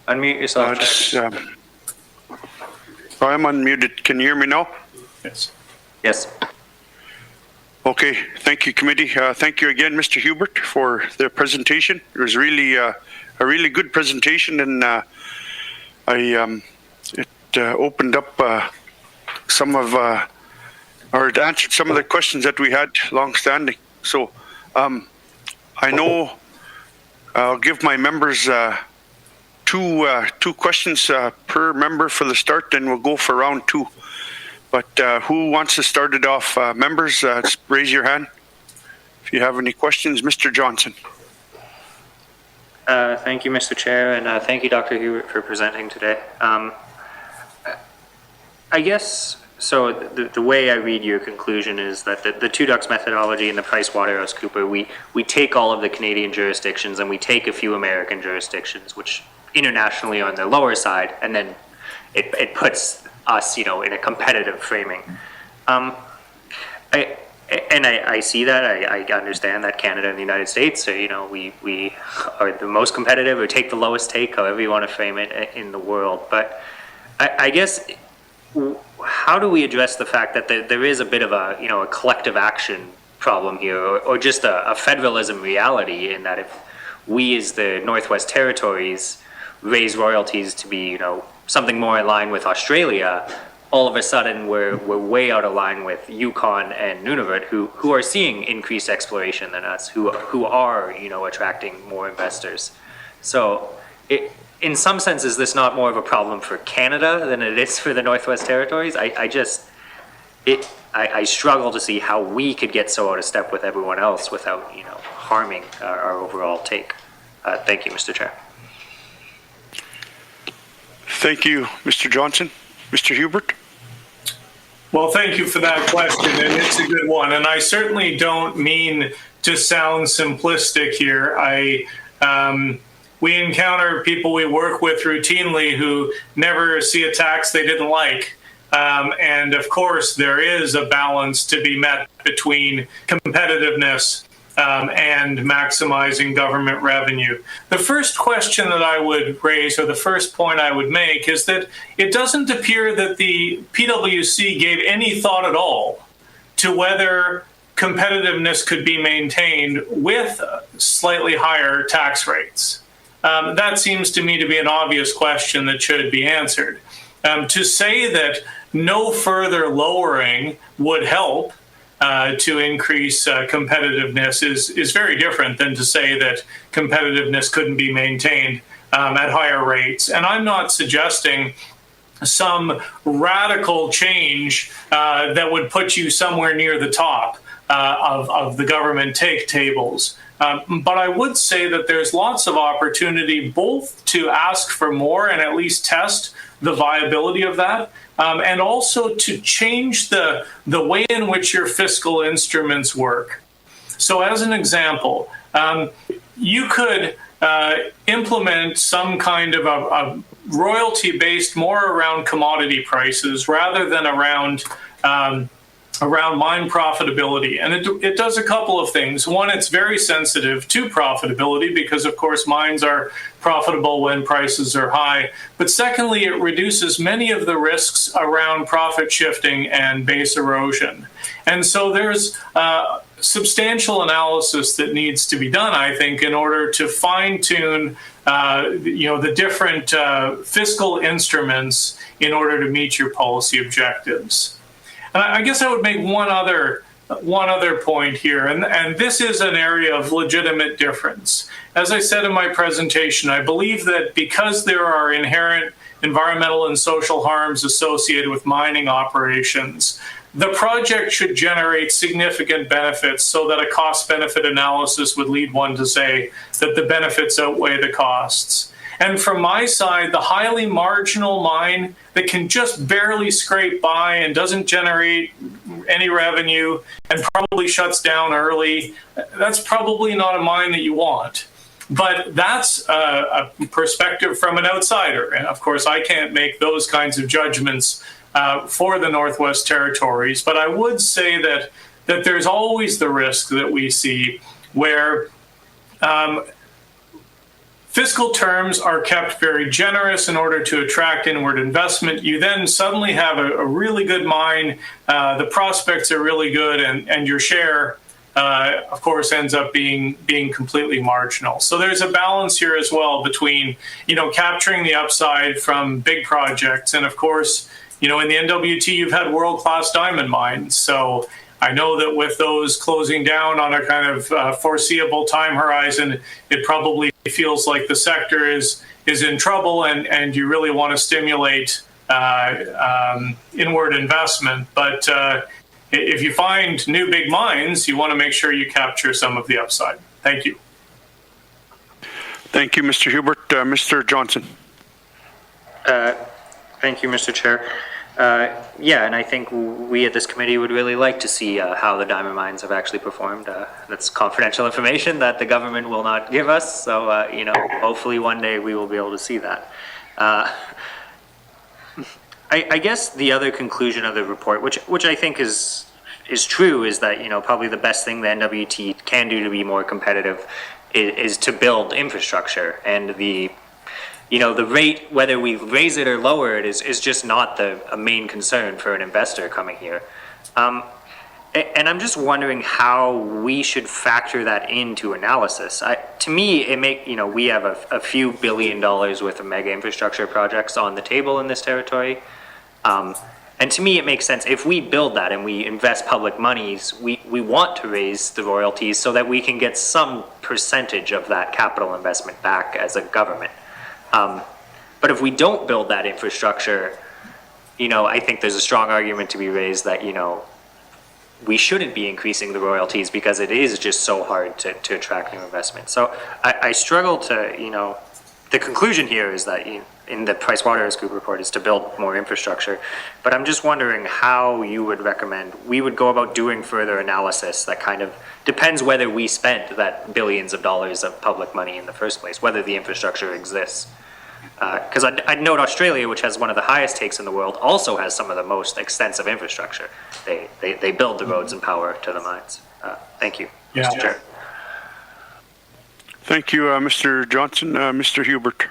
Unmute yourself. I'm unmuted. Can you hear me now? Yes. Yes. Okay. Thank you, committee. Thank you again, Mr. Hubert, for the presentation. It was really a really good presentation, and it opened up some of or it answered some of the questions that we had long-standing. So I know I'll give my members two questions per member for the start, then we'll go for round two. But who wants to start it off? Members, just raise your hand if you have any questions. Mr. Johnson. Thank you, Mr. Chair, and thank you, Dr. Hubert, for presenting today. I guess, so the way I read your conclusion is that the two ducks methodology and the PricewaterhouseCoopers, we take all of the Canadian jurisdictions and we take a few American jurisdictions, which internationally are on the lower side, and then it puts us, in a competitive framing. I see that. I understand that Canada and the United States are, we are the most competitive, or take the lowest take, however you want to frame it, in the world. But I guess, how do we address the fact that there is a bit of a, a collective action problem here, or just a federalism reality, in that if we as the Northwest Territories raise royalties to be, something more in line with Australia, all of a sudden we're way out of line with Yukon and Nunavut, who are seeing increased exploration than us, who are, attracting more investors. So in some sense, is this not more of a problem for Canada than it is for the Northwest Territories? I struggle to see how we could get so out of step with everyone else without, harming our overall take. Thank you, Mr. Chair. Thank you, Mr. Johnson. Mr. Hubert? Well, thank you for that question, and it's a good one. And I certainly don't mean to sound simplistic here. We encounter people we work with routinely who never see a tax they didn't like. And of course, there is a balance to be met between competitiveness and maximizing government revenue. The first question that I would raise, or the first point I would make, is that it doesn't appear that the PwC gave any thought at all to whether competitiveness could be maintained with slightly higher tax rates. That seems to me to be an obvious question that should be answered. To say that no further lowering would help to increase competitiveness is very different than to say that competitiveness couldn't be maintained at higher rates. And I'm not suggesting some radical change that would put you somewhere near the top of the government take tables. But I would say that there's lots of opportunity both to ask for more and at least test the viability of that, and also to change the way in which your fiscal instruments work. So as an example, you could implement some kind of a royalty based more around commodity prices rather than around around mine profitability. And it does a couple of things. One, it's very sensitive to profitability because, of course, mines are profitable when prices are high. But secondly, it reduces many of the risks around profit shifting and base erosion. And so there's substantial analysis that needs to be done, I think, in order to fine-tune the different fiscal instruments in order to meet your policy objectives. And I guess I would make one other point here, and this is an area of legitimate difference. As I said in my presentation, I believe that because there are inherent environmental and social harms associated with mining operations, the project should generate significant benefits so that a cost-benefit analysis would lead one to say that the benefits outweigh the costs. And from my side, the highly marginal mine that can just barely scrape by and doesn't generate any revenue and probably shuts down early, that's probably not a mine that you want. But that's a perspective from an outsider. And of course, I can't make those kinds of judgments for the Northwest Territories. But I would say that there's always the risk that we see where fiscal terms are kept very generous in order to attract inward investment. You then suddenly have a really good mine, the prospects are really good, and your share, of course, ends up being completely marginal. So there's a balance here as well between, capturing the upside from big projects. And of course, in the NWT, you've had world-class diamond mines. So I know that with those closing down on a kind of foreseeable time horizon, it probably feels like the sector is in trouble, and you really want to stimulate inward investment. But if you find new big mines, you want to make sure you capture some of the upside. Thank you. Thank you, Mr. Hubert. Mr. Johnson. Thank you, Mr. Chair. And I think we at this committee would really like to see how the diamond mines have actually performed. That's confidential information that the government will not give us. So, hopefully one day we will be able to see that. I guess the other conclusion of the report, which I think is true, is that, probably the best thing the NWT can do to be more competitive is to build infrastructure. And the rate, whether we raise it or lower it, is just not a main concern for an investor coming here. And I'm just wondering how we should factor that into analysis. To me, we have a few $1 billion worth of mega infrastructure projects on the table in this territory. And to me, it makes sense if we build that and we invest public monies, we want to raise the royalties so that we can get some percentage of that capital investment back as a government. But if we don't build that infrastructure, I think there's a strong argument to be raised that, we shouldn't be increasing the royalties because it is just so hard to attract new investment. So I struggle to, the conclusion here is that in the PricewaterhouseCoopers report is to build more infrastructure. But I'm just wondering how you would recommend we would go about doing further analysis that kind of depends whether we spent that billions of dollars of public money in the first place, whether the infrastructure exists. Because I'd note Australia, which has one of the highest takes in the world, also has some of the most extensive infrastructure. They build the roads and power to the mines. Thank you, Mr. Chair. Thank you, Mr. Johnson. Mr. Hubert.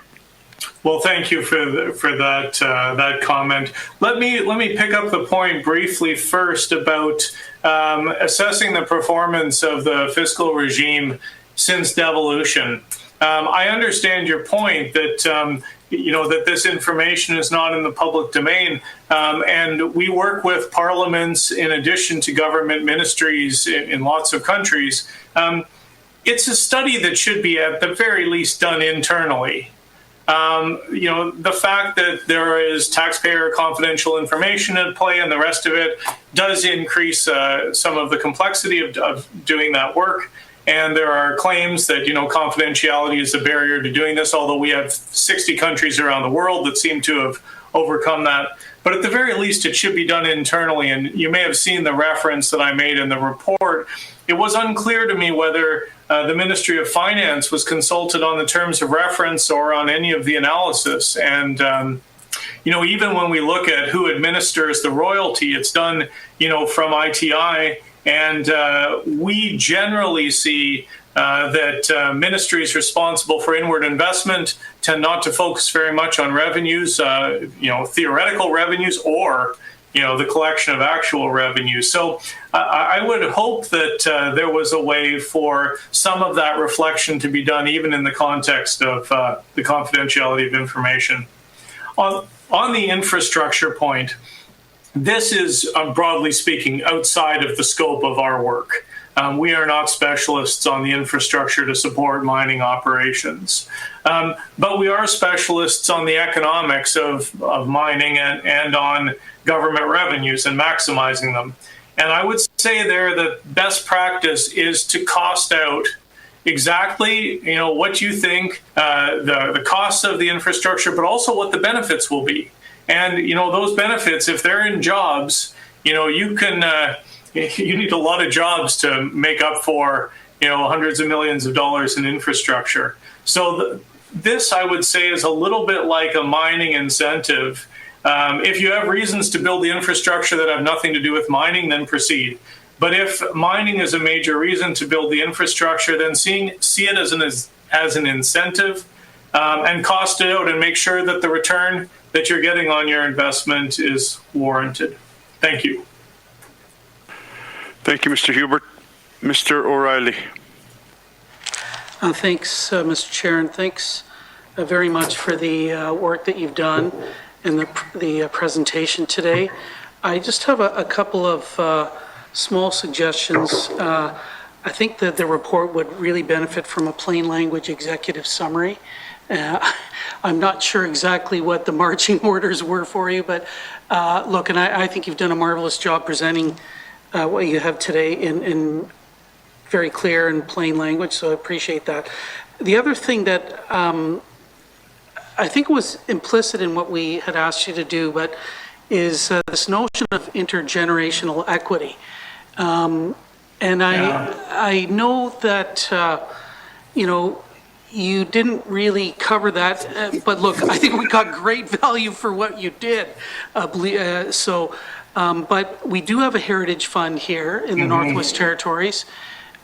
Well, thank you for that comment. Let me pick up the point briefly first about assessing the performance of the fiscal regime since devolution. I understand your point that that this information is not in the public domain, and we work with parliaments in addition to government ministries in lots of countries. It's a study that should be at the very least done internally. The fact that there is taxpayer confidential information at play and the rest of it does increase some of the complexity of doing that work. And there are claims that, confidentiality is a barrier to doing this, although we have 60 countries around the world that seem to have overcome that. But at the very least, it should be done internally. And you may have seen the reference that I made in the report. It was unclear to me whether the Ministry of Finance was consulted on the terms of reference or on any of the analysis. And, even when we look at who administers the royalty, it's done, from ITI, and we generally see that ministries responsible for inward investment tend not to focus very much on revenues, theoretical revenues, or the collection of actual revenue. So I would hope that there was a way for some of that reflection to be done, even in the context of the confidentiality of information. On the infrastructure point, this is, broadly speaking, outside of the scope of our work. We are not specialists on the infrastructure to support mining operations. But we are specialists on the economics of mining and on government revenues and maximizing them. And I would say there that best practice is to cost out exactly, what you think the costs of the infrastructure, but also what the benefits will be. And, those benefits, if they're in jobs, you can, you need a lot of jobs to make up for, hundreds of millions of dollars in infrastructure. So this, I would say, is a little bit like a mining incentive. If you have reasons to build the infrastructure that have nothing to do with mining, then proceed. But if mining is a major reason to build the infrastructure, then see it as an incentive and cost it out and make sure that the return that you're getting on your investment is warranted. Thank you. Thank you, Mr. Hubert. Mr. O'Reilly. Thanks, Mr. Chair, and thanks very much for the work that you've done in the presentation today. I just have a couple of small suggestions. I think that the report would really benefit from a plain language executive summary. I'm not sure exactly what the marching orders were for you, but look, and I think you've done a marvelous job presenting what you have today in very clear and plain language, so I appreciate that. The other thing that I think was implicit in what we had asked you to do, but is this notion of intergenerational equity. And I know that, you didn't really cover that, but look, I think we got great value for what you did. But we do have a heritage fund here in the Northwest Territories.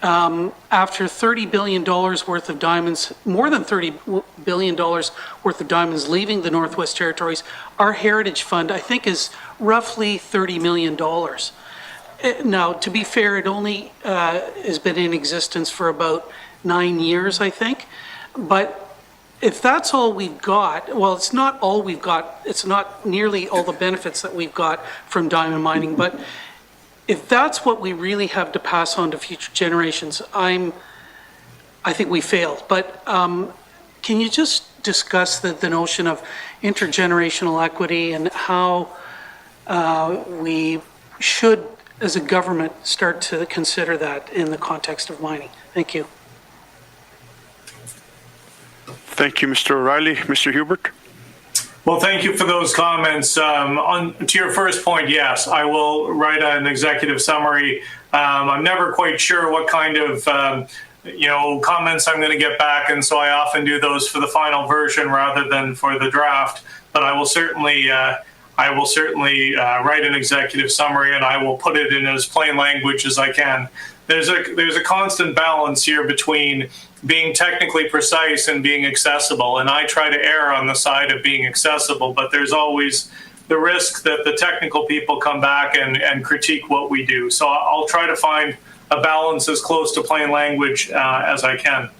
After $30 billion worth of diamonds, more than $30 billion worth of diamonds leaving the Northwest Territories, our heritage fund, I think, is roughly $30 million. Now, to be fair, it only has been in existence for about 9 years, I think. But if that's all we've got, well, it's not all we've got. It's not nearly all the benefits that we've got from diamond mining. But if that's what we really have to pass on to future generations, I think we failed. But can you just discuss the notion of intergenerational equity and how we should, as a government, start to consider that in the context of mining? Thank you. Thank you, Mr. O'Reilly. Mr. Hubert? Well, thank you for those comments. To your first point, yes, I will write an executive summary. I'm never quite sure what kind of comments I'm going to get back, and so I often do those for the final version rather than for the draft. But I will certainly write an executive summary, and I will put it in as plain language as I can. There's a constant balance here between being technically precise and being accessible, and I try to err on the side of being accessible, but there's always the risk that the technical people come back and critique what we do. So I'll try to find a balance as close to plain language as I can.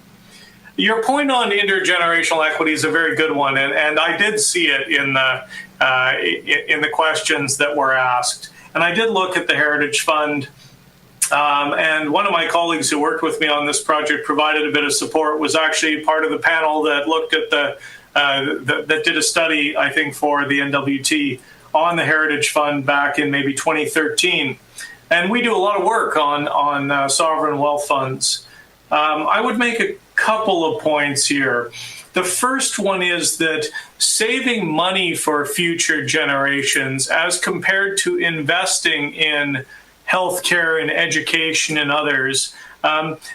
Your point on intergenerational equity is a very good one, and I did see it in the questions that were asked. And I did look at the Heritage Fund. And one of my colleagues who worked with me on this project provided a bit of support, was actually part of the panel that looked at that did a study, I think, for the NWT on the Heritage Fund back in maybe 2013. And we do a lot of work on sovereign wealth funds. I would make a couple of points here. The first one is that saving money for future generations as compared to investing in healthcare and education and others.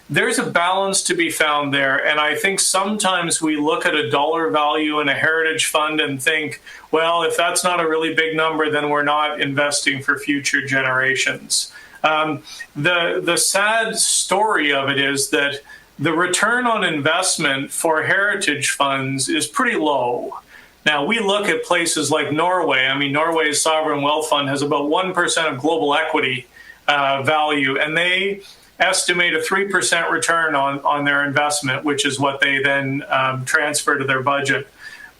There's a balance to be found there. And I think sometimes we look at a dollar value in a heritage fund and think, well, if that's not a really big number, then we're not investing for future generations. The sad story of it is that the return on investment for heritage funds is pretty low. Now, we look at places like Norway. I mean, Norway's sovereign wealth fund has about 1% of global equity value, and they estimate a 3% return on their investment, which is what they then transfer to their budget.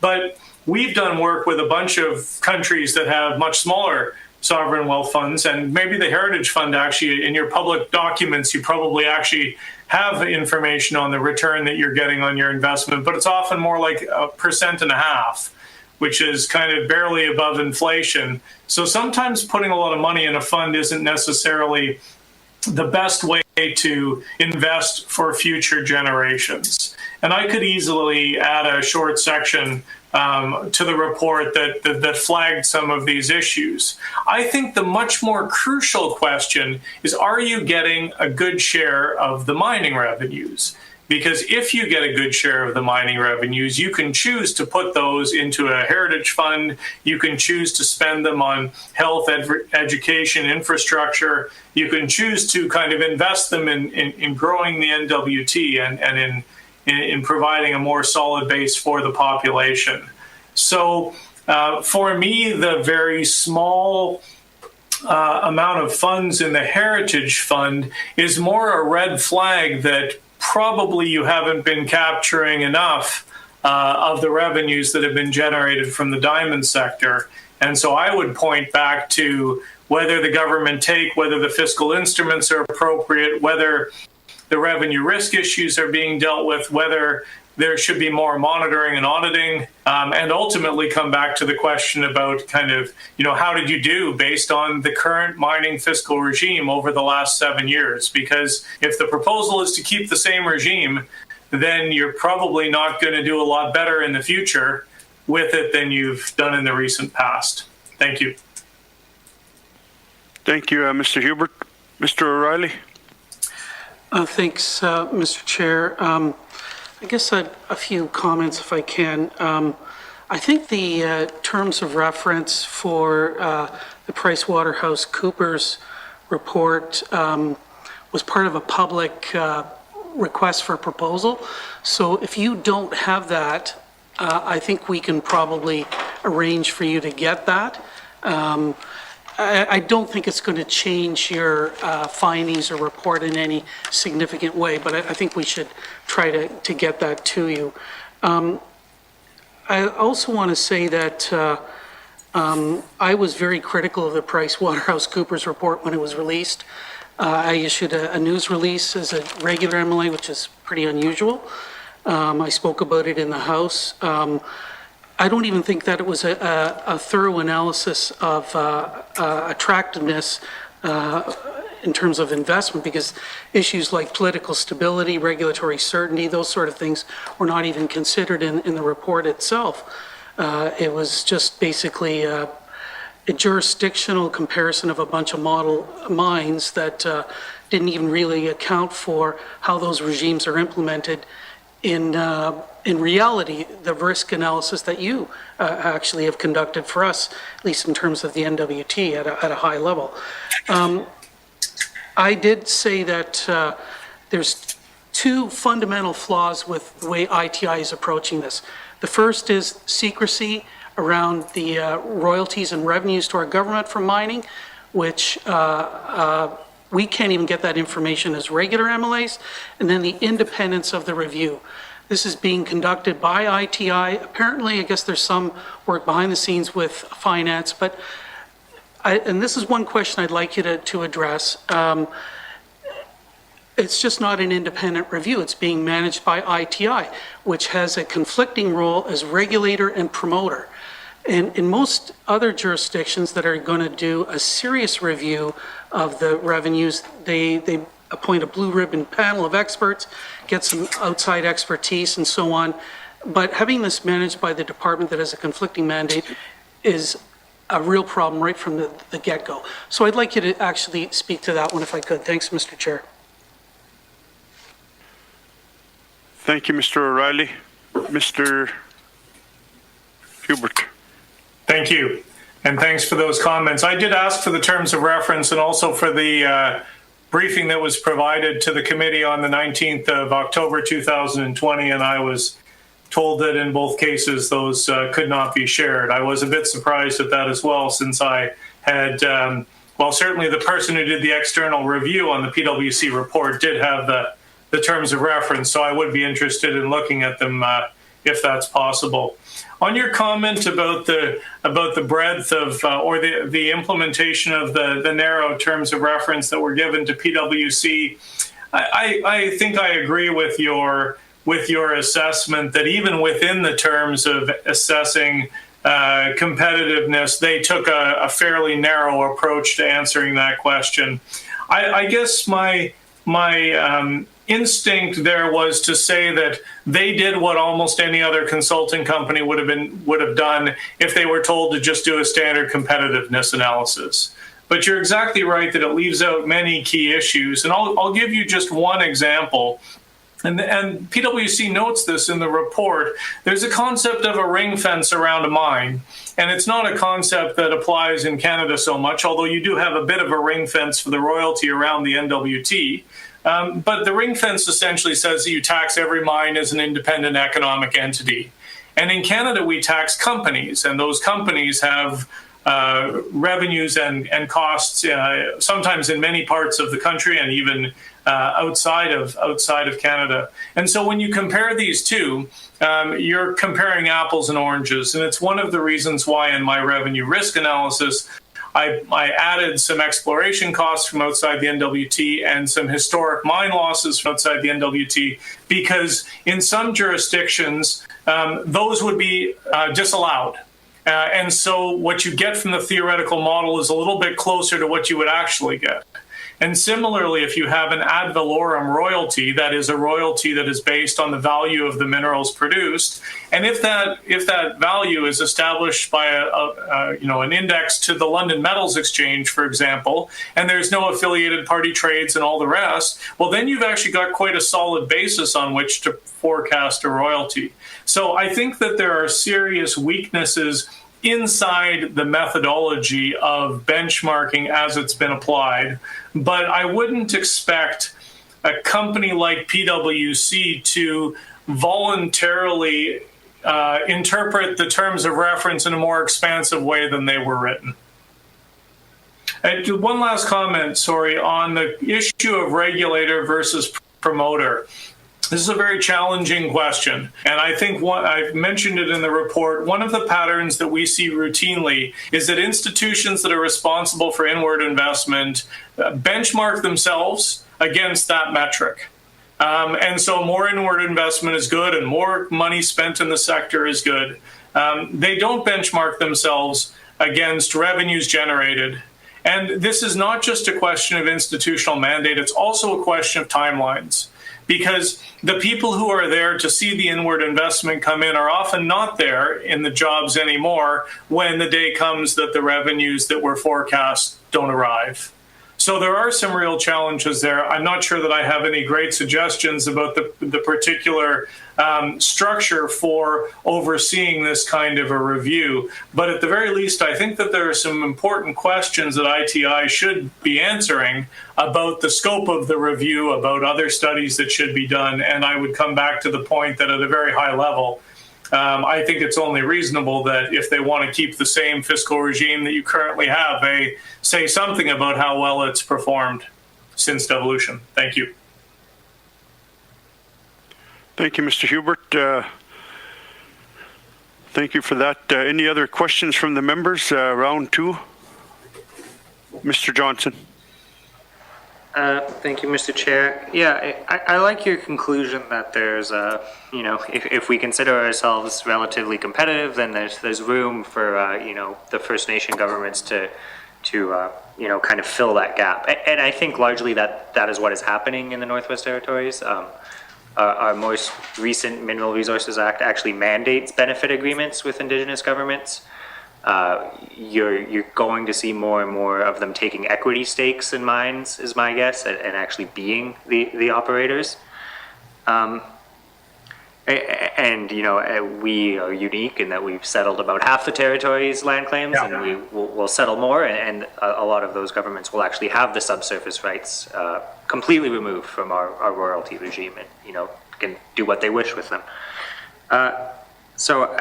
But we've done work with a bunch of countries that have much smaller sovereign wealth funds, and maybe the Heritage Fund actually, in your public documents, you probably actually have information on the return that you're getting on your investment, but it's often more like 1.5%, which is kind of barely above inflation. So sometimes putting a lot of money in a fund isn't necessarily the best way to invest for future generations. And I could easily add a short section to the report that flagged some of these issues. I think the much more crucial question is, are you getting a good share of the mining revenues? Because if you get a good share of the mining revenues, you can choose to put those into a heritage fund. You can choose to spend them on health, education, infrastructure. You can choose to kind of invest them in growing the NWT and in providing a more solid base for the population. So for me, the very small amount of funds in the Heritage Fund is more a red flag that probably you haven't been capturing enough of the revenues that have been generated from the diamond sector. And so I would point back to whether the government whether the fiscal instruments are appropriate, whether the revenue risk issues are being dealt with, whether there should be more monitoring and auditing, and ultimately come back to the question about kind of, how did you do based on the current mining fiscal regime over the last 7 years? Because if the proposal is to keep the same regime, then you're probably not going to do a lot better in the future with it than you've done in the recent past. Thank you. Thank you, Mr. Hubert. Mr. O'Reilly? Thanks, Mr. Chair. I guess a few comments, if I can. I think the terms of reference for the PricewaterhouseCoopers report was part of a public request for proposal. So if you don't have that, I think we can probably arrange for you to get that. I don't think it's going to change your findings or report in any significant way, but I think we should try to get that to you. I also want to say that I was very critical of the PricewaterhouseCoopers report when it was released. I issued a news release as a regular MLA, which is pretty unusual. I spoke about it in the House. I don't even think that it was a thorough analysis of attractiveness in terms of investment, because issues like political stability, regulatory certainty, those sort of things were not even considered in the report itself. It was just basically a jurisdictional comparison of a bunch of model mines that didn't even really account for how those regimes are implemented in reality, the risk analysis that you actually have conducted for us, at least in terms of the NWT at a high level. I did say that there's two fundamental flaws with the way ITI is approaching this. The first is secrecy around the royalties and revenues to our government from mining, which we can't even get that information as regular MLAs, and then the independence of the review. This is being conducted by ITI. Apparently, I guess there's some work behind the scenes with finance, but and this is one question I'd like you to address. It's just not an independent review. It's being managed by ITI, which has a conflicting role as regulator and promoter. And in most other jurisdictions that are going to do a serious review of the revenues, they appoint a blue ribbon panel of experts, get some outside expertise and so on. But having this managed by the department that has a conflicting mandate is a real problem right from the get-go. So I'd like you to actually speak to that one if I could. Thanks, Mr. Chair. Thank you, Mr. O'Reilly. Mr. Hubert. Thank you. And thanks for those comments. I did ask for the terms of reference and also for the briefing that was provided to the committee on the 19th of October 2020, and I was told that in both cases those could not be shared. I was a bit surprised at that as well, since I had, well, certainly the person who did the external review on the PwC report did have the terms of reference, so I would be interested in looking at them if that's possible. On your comment about the breadth of or the implementation of the narrow terms of reference that were given to PwC, I think I agree with your assessment that even within the terms of assessing competitiveness, they took a fairly narrow approach to answering that question. I guess my instinct there was to say that they did what almost any other consulting company would have done if they were told to just do a standard competitiveness analysis. But you're exactly right that it leaves out many key issues, and I'll give you just one example. And PwC notes this in the report. There's a concept of a ring fence around a mine, and it's not a concept that applies in Canada so much, although you do have a bit of a ring fence for the royalty around the NWT. But the ring fence essentially says that you tax every mine as an independent economic entity. And in Canada, we tax companies, and those companies have revenues and costs, sometimes in many parts of the country and even outside of Canada. And so when you compare these two, you're comparing apples and oranges. And it's one of the reasons why in my revenue risk analysis, I added some exploration costs from outside the NWT and some historic mine losses from outside the NWT, because in some jurisdictions, those would be disallowed. And so what you get from the theoretical model is a little bit closer to what you would actually get. And similarly, if you have an ad valorem royalty, that is a royalty that is based on the value of the minerals produced, and if that value is established by an index to the London Metals Exchange, for example, and there's no affiliated party trades and all the rest, well, then you've actually got quite a solid basis on which to forecast a royalty. So I think that there are serious weaknesses inside the methodology of benchmarking as it's been applied, but I wouldn't expect a company like PwC to voluntarily interpret the terms of reference in a more expansive way than they were written. One last comment, on the issue of regulator versus promoter. This is a very challenging question, and I think I've mentioned it in the report. One of the patterns that we see routinely is that institutions that are responsible for inward investment benchmark themselves against that metric. And so more inward investment is good and more money spent in the sector is good. They don't benchmark themselves against revenues generated. And this is not just a question of institutional mandate, it's also a question of timelines. Because the people who are there to see the inward investment come in are often not there in the jobs anymore when the day comes that the revenues that were forecast don't arrive. So there are some real challenges there. I'm not sure that I have any great suggestions about the particular structure for overseeing this kind of a review. But at the very least, I think that there are some important questions that ITI should be answering about the scope of the review, about other studies that should be done. And I would come back to the point that at a very high level, I think it's only reasonable that if they want to keep the same fiscal regime that you currently have, they say something about how well it's performed since devolution. Thank you. Thank you, Mr. Hubert. Thank you for that. Any other questions from the members? Round two. Mr. Johnson. Thank you, Mr. Chair. Yeah, I like your conclusion that there's if we consider ourselves relatively competitive, then there's room for the First Nation governments to kind of fill that gap. And I think largely that is what is happening in the Northwest Territories. Our most recent Mineral Resources Act actually mandates benefit agreements with Indigenous governments. you're going to see more and more of them taking equity stakes in mines, is my guess, and actually being the operators. And we are unique in that we've settled about half the territory's land claims, and we'll settle more, and a lot of those governments will actually have the subsurface rights completely removed from our royalty regime, and can do what they wish with them. So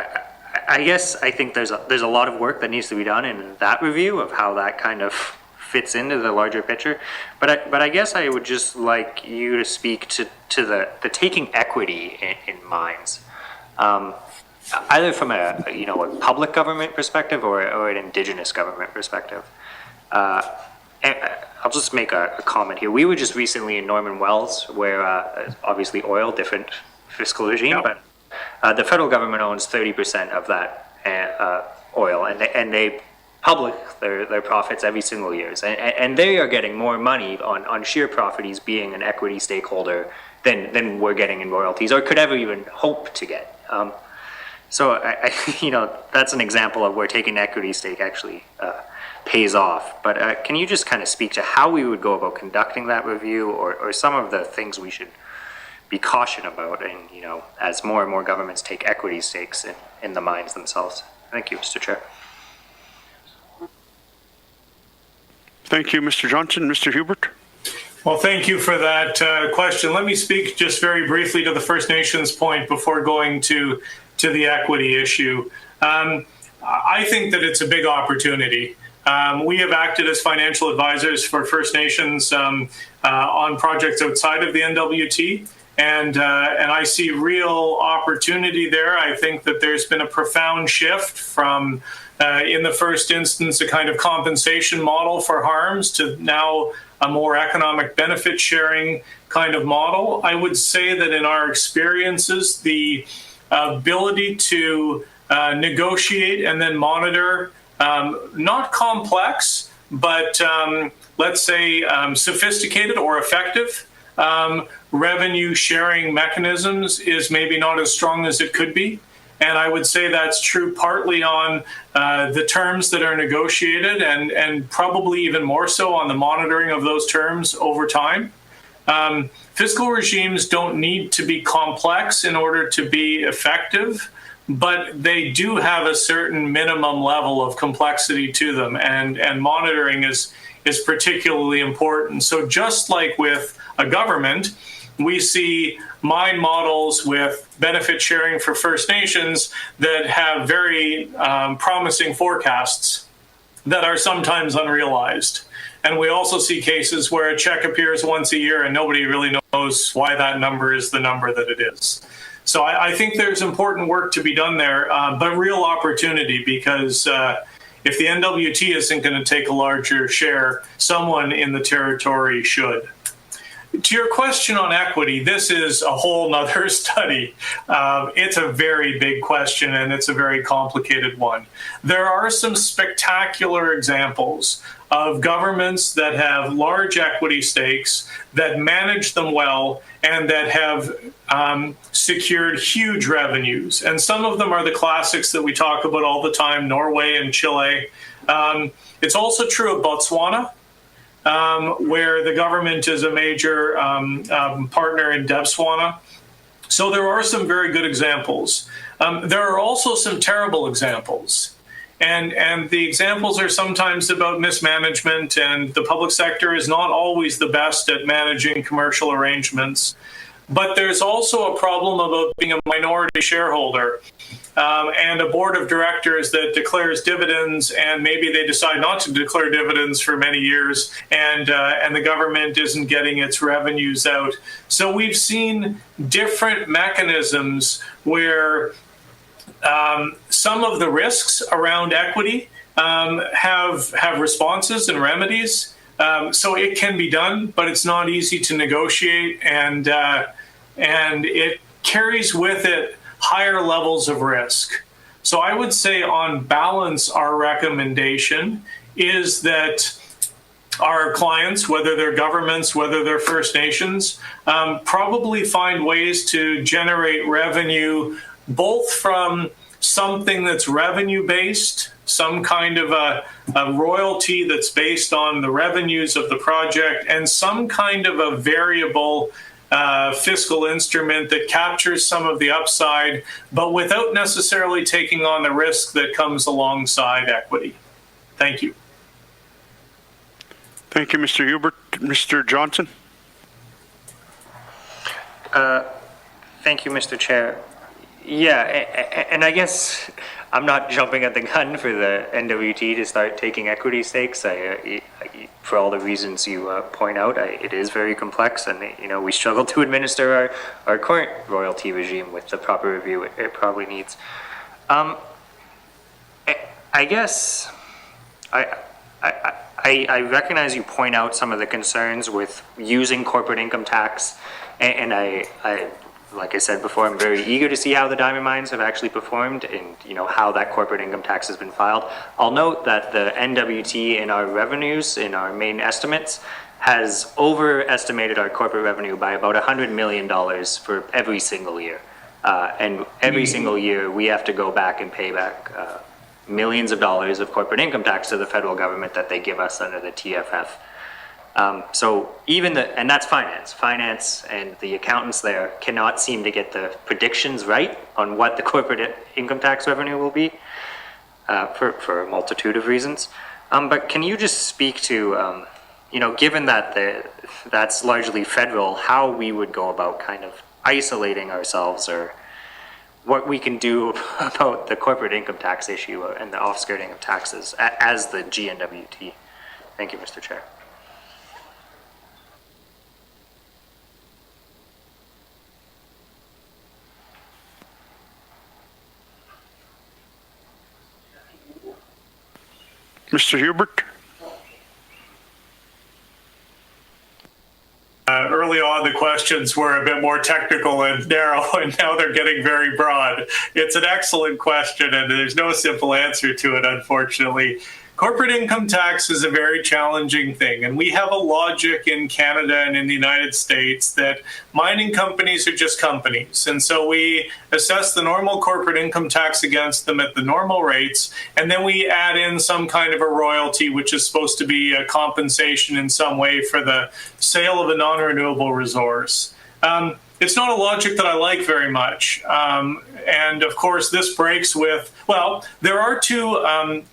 I guess I think there's a lot of work that needs to be done in that review of how that kind of fits into the larger picture. But I guess I would just like you to speak to the taking equity in mines, either from a public government perspective or an indigenous government perspective. And I'll just make a comment here. We were just recently in Norman Wells, where obviously oil, different fiscal regime, but the federal government owns 30% of that oil, and they public their profits every single year, and they are getting more money on sheer properties being an equity stakeholder than we're getting in royalties or could ever even hope to get. So I that's an example of where taking equity stake actually pays off. But can you just kind of speak to how we would go about conducting that review, or some of the things we should be cautious about, and as more and more governments take equity stakes in the mines themselves? Thank you, Mr. Chair. Thank you, Mr. Johnson. Mr. Hubert? Well, thank you for that question. Let me speak just very briefly to the First Nations point before going to the equity issue. I think that it's a big opportunity. We have acted as financial advisors for First Nations on projects outside of the NWT, and I see real opportunity there. I think that there's been a profound shift from, in the first instance, a kind of compensation model for harms to now a more economic benefit sharing kind of model. I would say that in our experiences, the ability to negotiate and then monitor not complex, but let's say sophisticated or effective revenue sharing mechanisms is maybe not as strong as it could be. And I would say that's true partly on the terms that are negotiated, and probably even more so on the monitoring of those terms over time. Fiscal regimes don't need to be complex in order to be effective, but they do have a certain minimum level of complexity to them, and monitoring is particularly important. So just like with a government, we see mine models with benefit sharing for First Nations that have very promising forecasts that are sometimes unrealized. And we also see cases where a check appears once a year and nobody really knows why that number is the number that it is. So I think there's important work to be done there, but real opportunity, because if the NWT isn't going to take a larger share, someone in the territory should. To your question on equity, this is a whole nother study. It's a very big question, and it's a very complicated one. There are some spectacular examples of governments that have large equity stakes, that manage them well, and that have secured huge revenues. And some of them are the classics that we talk about all the time, Norway and Chile. It's also true of Botswana, where the government is a major partner in Botswana. So there are some very good examples. There are also some terrible examples. And the examples are sometimes about mismanagement, and the public sector is not always the best at managing commercial arrangements. But there's also a problem about being a minority shareholder and a board of directors that declares dividends, and maybe they decide not to declare dividends for many years, and the government isn't getting its revenues out. So we've seen different mechanisms where some of the risks around equity have responses and remedies. So it can be done, but it's not easy to negotiate, and it carries with it higher levels of risk. So I would say, on balance, our recommendation is that our clients, whether they're governments, whether they're First Nations, probably find ways to generate revenue both from something that's revenue-based, some kind of a royalty that's based on the revenues of the project, and some kind of a variable fiscal instrument that captures some of the upside, but without necessarily taking on the risk that comes alongside equity. Thank you. Thank you, Mr. Hubert. Mr. Johnson? Thank you, Mr. Chair. Yeah, and I guess I'm not jumping at the gun for the NWT to start taking equity stakes. For all the reasons you point out, it is very complex, and we struggle to administer our current royalty regime with the proper review it probably needs. I guess I recognize you point out some of the concerns with using corporate income tax, and I like I said before, I'm very eager to see how the diamond mines have actually performed and how that corporate income tax has been filed. I'll note that the NWT in our revenues, in our main estimates, has overestimated our corporate revenue by about $100 million for every single year. And every single year we have to go back and pay back millions of dollars of corporate income tax to the federal government that they give us under the TFF. So even and that's finance and the accountants there cannot seem to get the predictions right on what the corporate income tax revenue will be for a multitude of reasons. But can you just speak to, given that that's largely federal, how we would go about kind of isolating ourselves, or what we can do about the corporate income tax issue and the off-skirting of taxes as the GNWT? Thank you, Mr. Chair. Mr. Hubert? Early on, the questions were a bit more technical and narrow, and now they're getting very broad. It's an excellent question, and there's no simple answer to it, unfortunately. Corporate income tax is a very challenging thing, and we have a logic in Canada and in the United States that mining companies are just companies. And so we assess the normal corporate income tax against them at the normal rates, and then we add in some kind of a royalty, which is supposed to be a compensation in some way for the sale of a non-renewable resource. It's not a logic that I like very much. And of course, this breaks with, well, there are two,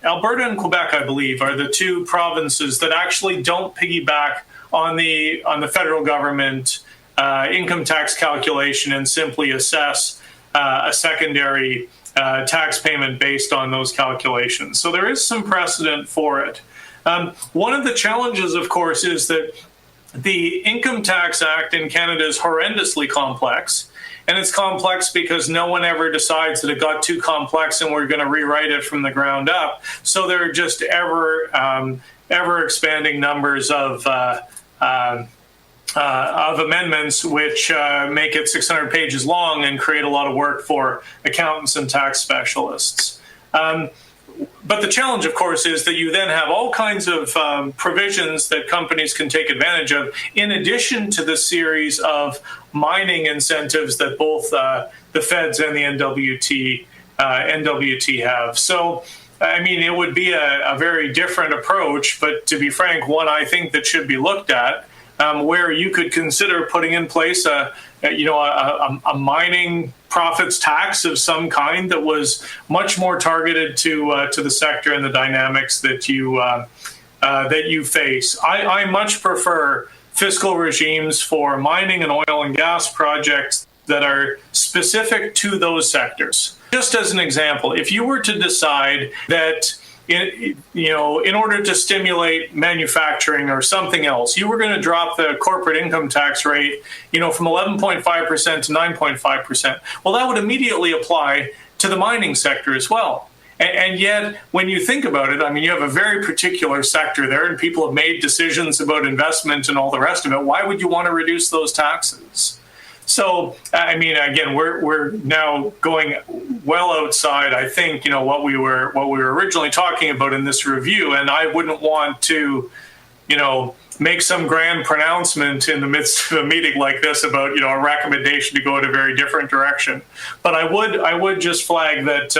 Alberta and Quebec, I believe, are the two provinces that actually don't piggyback on the federal government income tax calculation and simply assess a secondary tax payment based on those calculations. So there is some precedent for it. One of the challenges, of course, is that the Income Tax Act in Canada is horrendously complex, and it's complex because no one ever decides that it got too complex and we're going to rewrite it from the ground up. So there are just ever expanding numbers of amendments which make it 600 pages long and create a lot of work for accountants and tax specialists. But the challenge, of course, is that you then have all kinds of provisions that companies can take advantage of, in addition to the series of mining incentives that both the feds and the NWT have. So, I mean, it would be a very different approach, but to be frank, one I think that should be looked at, where you could consider putting in place a mining profits tax of some kind that was much more targeted to the sector and the dynamics that you face. I much prefer fiscal regimes for mining and oil and gas projects that are specific to those sectors. Just as an example, if you were to decide that in order to stimulate manufacturing or something else, you were going to drop the corporate income tax rate, from 11.5% to 9.5%. Well, that would immediately apply to the mining sector as well. And yet, when you think about it, I mean, you have a very particular sector there, and people have made decisions about investment and all the rest of it. Why would you want to reduce those taxes? So, I mean, again, we're now going well outside, I think, what we were originally talking about in this review, and I wouldn't want to, make some grand pronouncement in the midst of a meeting like this about, you know, a recommendation to go in a very different direction. But I would just flag that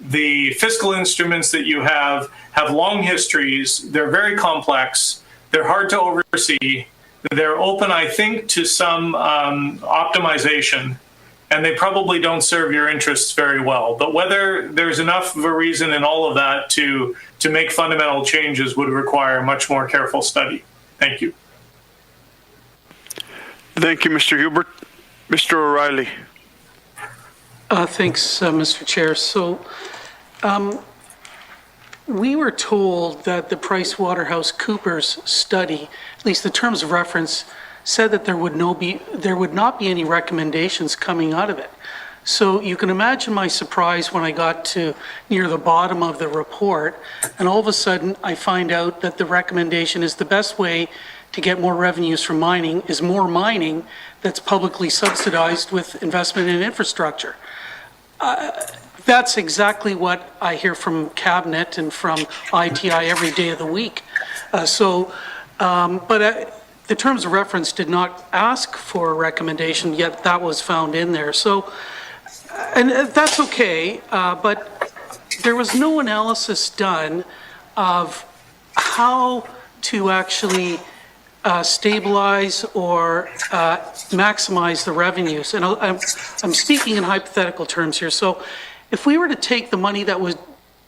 the fiscal instruments that you have long histories. They're very complex. They're hard to oversee. They're open, I think, to some optimization, and they probably don't serve your interests very well. But whether there's enough of a reason in all of that to make fundamental changes would require much more careful study. Thank you. Thank you, Mr. Hubert. Mr. O'Reilly. Thanks, Mr. Chair. So we were told that the PricewaterhouseCoopers study, at least the terms of reference, said that there would not be any recommendations coming out of it. So you can imagine my surprise when I got to near the bottom of the report, and all of a sudden I find out that the recommendation is the best way to get more revenues from mining is more mining that's publicly subsidized with investment in infrastructure. That's exactly what I hear from Cabinet and from ITI every day of the week. The terms of reference did not ask for a recommendation, yet that was found in there. So, and that's okay, but there was no analysis done of how to actually stabilize or maximize the revenues. And I'm speaking in hypothetical terms here. So if we were to take the money that would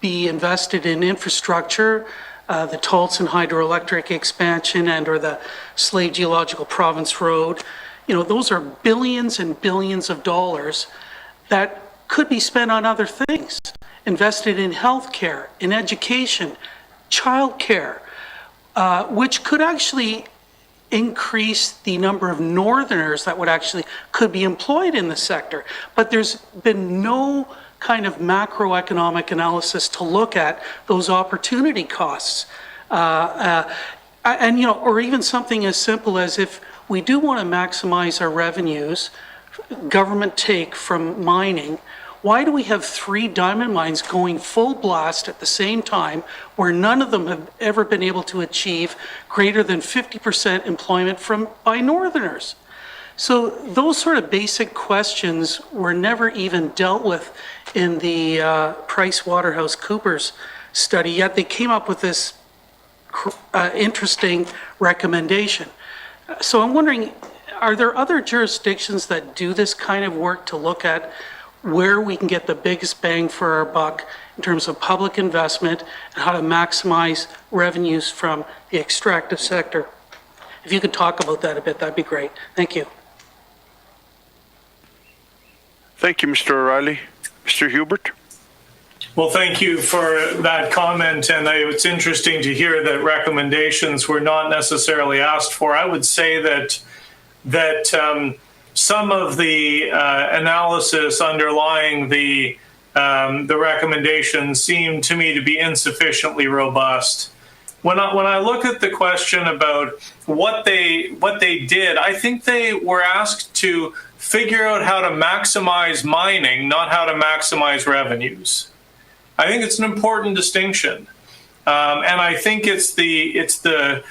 be invested in infrastructure, the Tolson hydroelectric expansion and or the Slave Geological Province Road, you know, those are billions and billions of dollars that could be spent on other things, invested in healthcare, in education, childcare, which could actually increase the number of Northerners that could be employed in the sector. But there's been no kind of macroeconomic analysis to look at those opportunity costs. And, you know, or even something as simple as if we do want to maximize our revenues, government take from mining, why do we have 3 diamond mines going full blast at the same time where none of them have ever been able to achieve greater than 50% employment by Northerners? So those sort of basic questions were never even dealt with in the PricewaterhouseCoopers study, yet they came up with this interesting recommendation. So I'm wondering, are there other jurisdictions that do this kind of work to look at where we can get the biggest bang for our buck in terms of public investment and how to maximize revenues from the extractive sector? If you could talk about that a bit, that'd be great. Thank you. Thank you, Mr. O'Reilly. Mr. Hubert. Well, thank you for that comment, and it's interesting to hear that recommendations were not necessarily asked for. I would say that some of the analysis underlying the recommendations seem to me to be insufficiently robust. When I look at the question about what they did, I think they were asked to figure out how to maximize mining, not how to maximize revenues. I think it's an important distinction, and I think it's the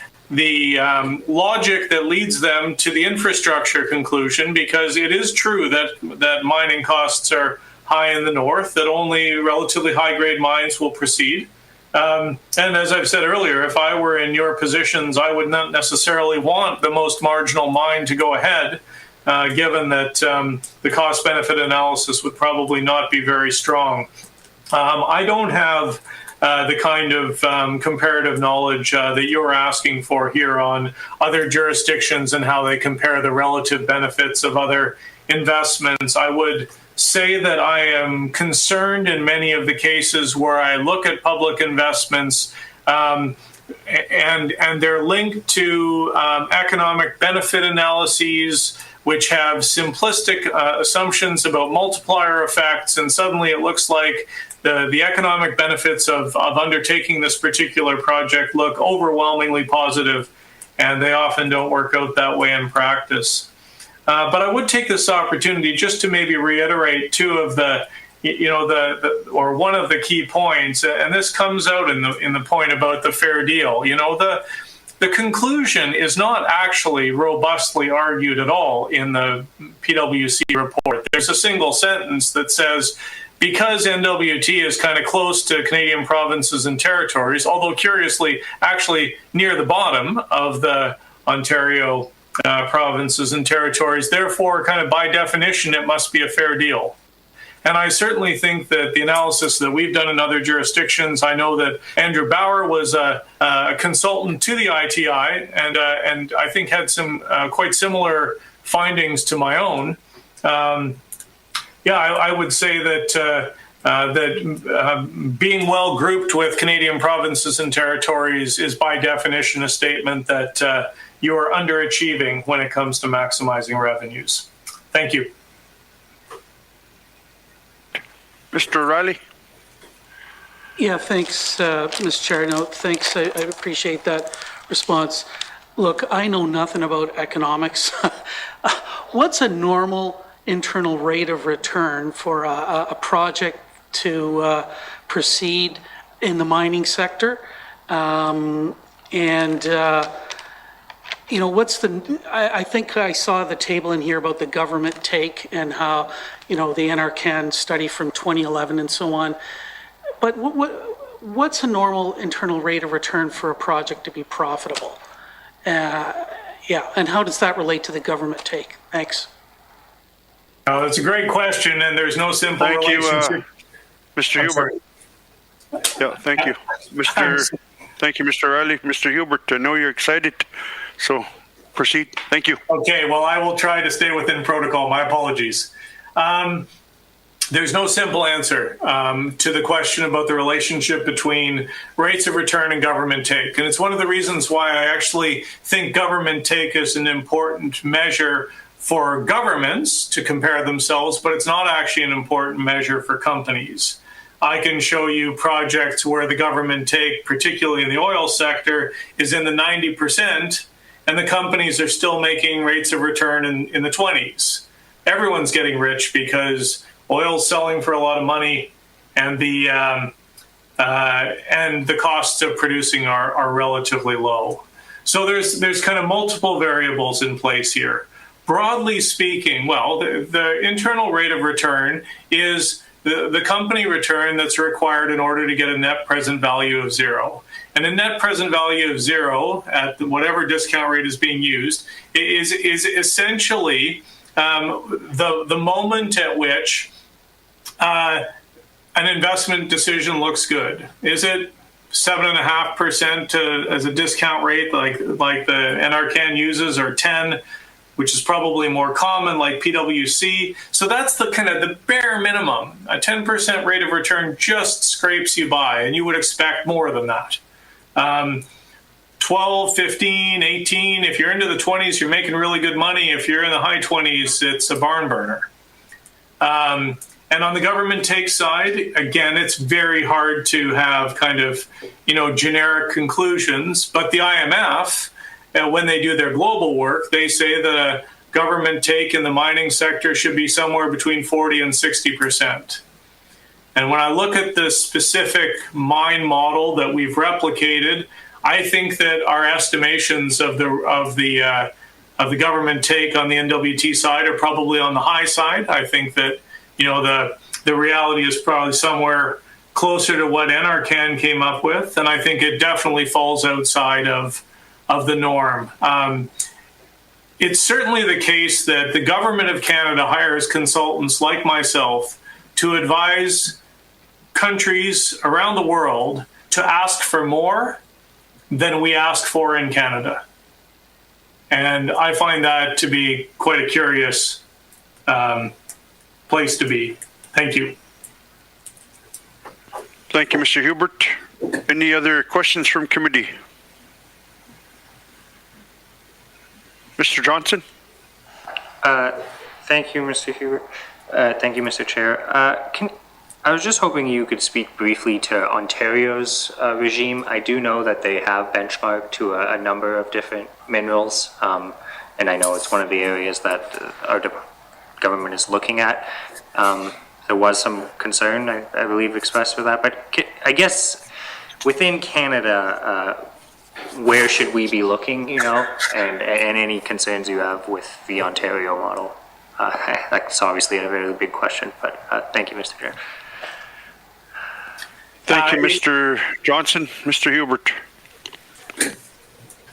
logic that leads them to the infrastructure conclusion, because it is true that mining costs are high in the north, that only relatively high-grade mines will proceed. And as I've said earlier, if I were in your positions, I would not necessarily want the most marginal mine to go ahead, given that the cost-benefit analysis would probably not be very strong. I don't have the kind of comparative knowledge that you're asking for here on other jurisdictions and how they compare the relative benefits of other investments. I would say that I am concerned in many of the cases where I look at public investments and they're linked to economic benefit analyses, which have simplistic assumptions about multiplier effects, and suddenly it looks like the economic benefits of undertaking this particular project look overwhelmingly positive, and they often don't work out that way in practice. But I would take this opportunity just to maybe reiterate two of the or one of the key points, and this comes out in the point about the fair deal. The conclusion is not actually robustly argued at all in the PwC report. There's a single sentence that says, because NWT is kind of close to Canadian provinces and territories, although curiously, actually near the bottom of the Ontario provinces and territories, therefore, kind of by definition, it must be a fair deal. And I certainly think that the analysis that we've done in other jurisdictions, I know that Andrew Bauer was a consultant to the ITI, and I think had some quite similar findings to my own. I would say that being well grouped with Canadian provinces and territories is by definition a statement that you are underachieving when it comes to maximizing revenues. Thank you. Mr. O'Reilly? Yeah, thanks, Mr. Chair. No, thanks. I appreciate that response. Look, I know nothing about economics. What's a normal internal rate of return for a project to proceed in the mining sector? What's I think I saw the table in here about the government take and how, the NRCan study from 2011 and so on. But what's a normal internal rate of return for a project to be profitable? And how does that relate to the government take? Thanks. That's a great question, and there's no simple relationship. Mr. Hubert. Yeah, thank you. Thank you, Mr. O'Reilly. Mr. Hubert, I know you're excited, so proceed. Thank you. Okay, well, I will try to stay within protocol. My apologies. There's no simple answer to the question about the relationship between rates of return and government take. And it's one of the reasons why I actually think government take is an important measure for governments to compare themselves, but it's not actually an important measure for companies. I can show you projects where the government take, particularly in the oil sector, is in the 90%, and the companies are still making rates of return in the 20s. Everyone's getting rich because oil's selling for a lot of money, and the costs of producing are relatively low. So there's kind of multiple variables in place here. Broadly speaking, well, the internal rate of return is the company return that's required in order to get a net present value of zero. And a net present value of zero at whatever discount rate is being used is essentially the moment at which an investment decision looks good. Is it 7.5% as a discount rate like the NRCan uses, or 10%? Which is probably more common, like PwC. So that's the kind of the bare minimum. A 10% rate of return just scrapes you by, and you would expect more than that. 12, 15, 18, if you're into the 20s, you're making really good money. If you're in the high 20s, it's a barn burner. And on the government take side, again, it's very hard to have kind of, generic conclusions, but the IMF, when they do their global work, they say that a government take in the mining sector should be somewhere between 40 and 60%. And when I look at the specific mine model that we've replicated, I think that our estimations of the government take on the NWT side are probably on the high side. I think that the reality is probably somewhere closer to what NRCan came up with, and I think it definitely falls outside of the norm. It's certainly the case that the government of Canada hires consultants like myself to advise countries around the world to ask for more than we ask for in Canada. And I find that to be quite a curious place to be. Thank you. Thank you, Mr. Hubert. Any other questions from committee? Mr. Johnson? Thank you, Mr. Hubert. Thank you, Mr. Chair. I was just hoping you could speak briefly to Ontario's regime. I do know that they have benchmarked to a number of different minerals, and I know it's one of the areas that our government is looking at. there was some concern, I believe, expressed for that. But I guess within Canada, where should we be looking, and any concerns you have with the Ontario model? That's obviously a very big question, but thank you, Mr. Chair. Thank you, Mr. Johnson. Mr. Hubert.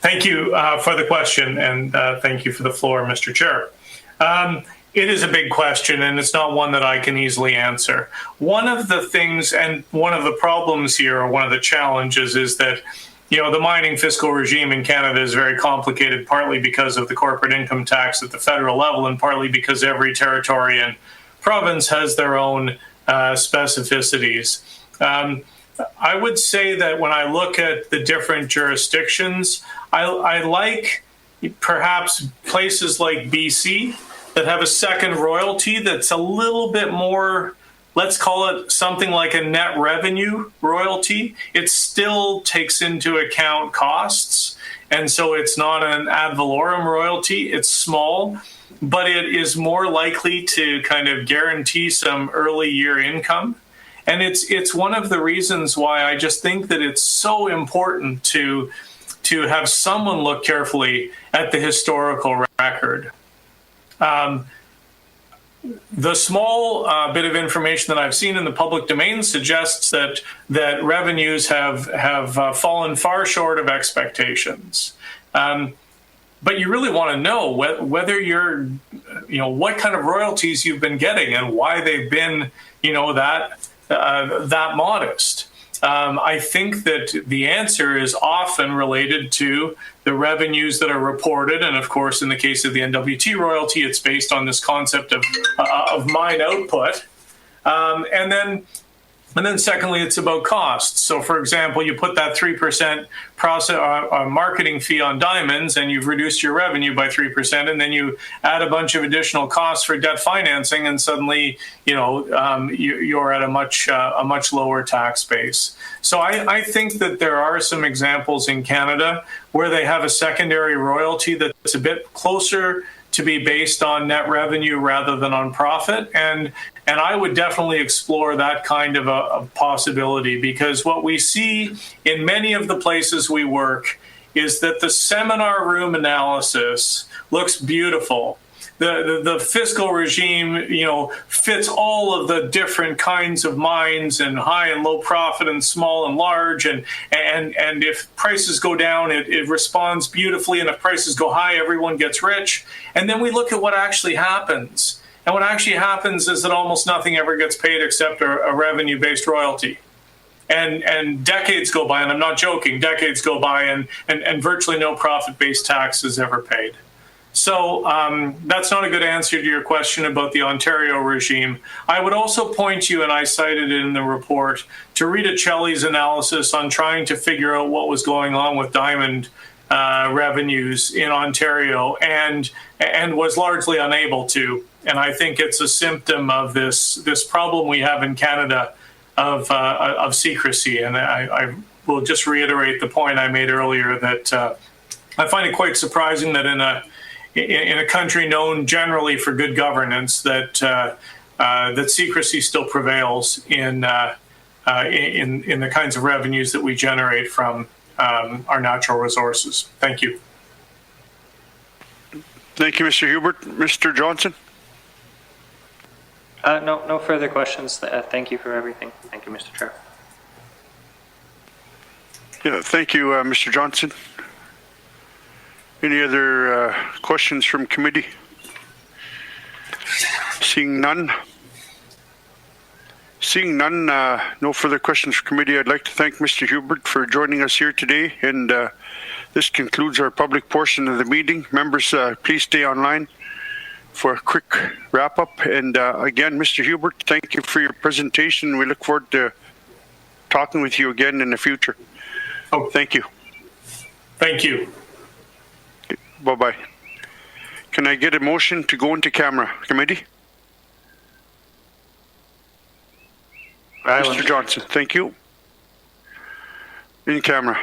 Thank you for the question, and thank you for the floor, Mr. Chair. It is a big question, and it's not one that I can easily answer. One of the things and one of the problems here, or one of the challenges, is that the mining fiscal regime in Canada is very complicated, partly because of the corporate income tax at the federal level, and partly because every territory and province has their own specificities. I would say that when I look at the different jurisdictions, I like perhaps places like BC that have a second royalty that's a little bit more, let's call it something like a net revenue royalty. It still takes into account costs, and so it's not an ad valorem royalty. It's small, but it is more likely to kind of guarantee some early year income. And it's one of the reasons why I just think that it's so important to have someone look carefully at the historical record. The small bit of information that I've seen in the public domain suggests that revenues have fallen far short of expectations. But you really want to know whether you're, what kind of royalties you've been getting and why they've been, that modest. I think that the answer is often related to the revenues that are reported, and of course, in the case of the NWT royalty, it's based on this concept of mine output, and then secondly, it's about costs. So, for example, you put that 3% marketing fee on diamonds, and you've reduced your revenue by 3%, and then you add a bunch of additional costs for debt financing, and suddenly, you're at a much lower tax base. So, I think that there are some examples in Canada where they have a secondary royalty that's a bit closer to be based on net revenue rather than on profit. And I would definitely explore that kind of a possibility, because what we see in many of the places we work is that the seminar room analysis looks beautiful. The fiscal regime, fits all of the different kinds of mines and high and low profit and small and large. And if prices go down, it responds beautifully. And if prices go high, everyone gets rich. And then we look at what actually happens. And what actually happens is that almost nothing ever gets paid except a revenue-based royalty. And decades go by, and I'm not joking, decades go by, and virtually no profit-based tax is ever paid. So that's not a good answer to your question about the Ontario regime. I would also point you, and I cited it in the report, to Rita Celli's analysis on trying to figure out what was going on with diamond revenues in Ontario, and was largely unable to. And I think it's a symptom of this problem we have in Canada of secrecy. And I will just reiterate the point I made earlier, that I find it quite surprising that in a country known generally for good governance, that secrecy still prevails in the kinds of revenues that we generate from our natural resources. Thank you. Thank you, Mr. Hubert. Mr. Johnson? No further questions. Thank you for everything. Thank you, Mr. Chair. Yeah, thank you, Mr. Johnson. Any other questions from committee? Seeing none. No further questions from committee. I'd like to thank Mr. Hubert for joining us here today, and this concludes our public portion of the meeting. Members, please stay online for a quick wrap-up. And again, Mr. Hubert, thank you for your presentation. We look forward to talking with you again in the future. Oh, thank you. Thank you. Bye-bye. Can I get a motion to go into camera, committee? Mr. Johnson, thank you. In camera.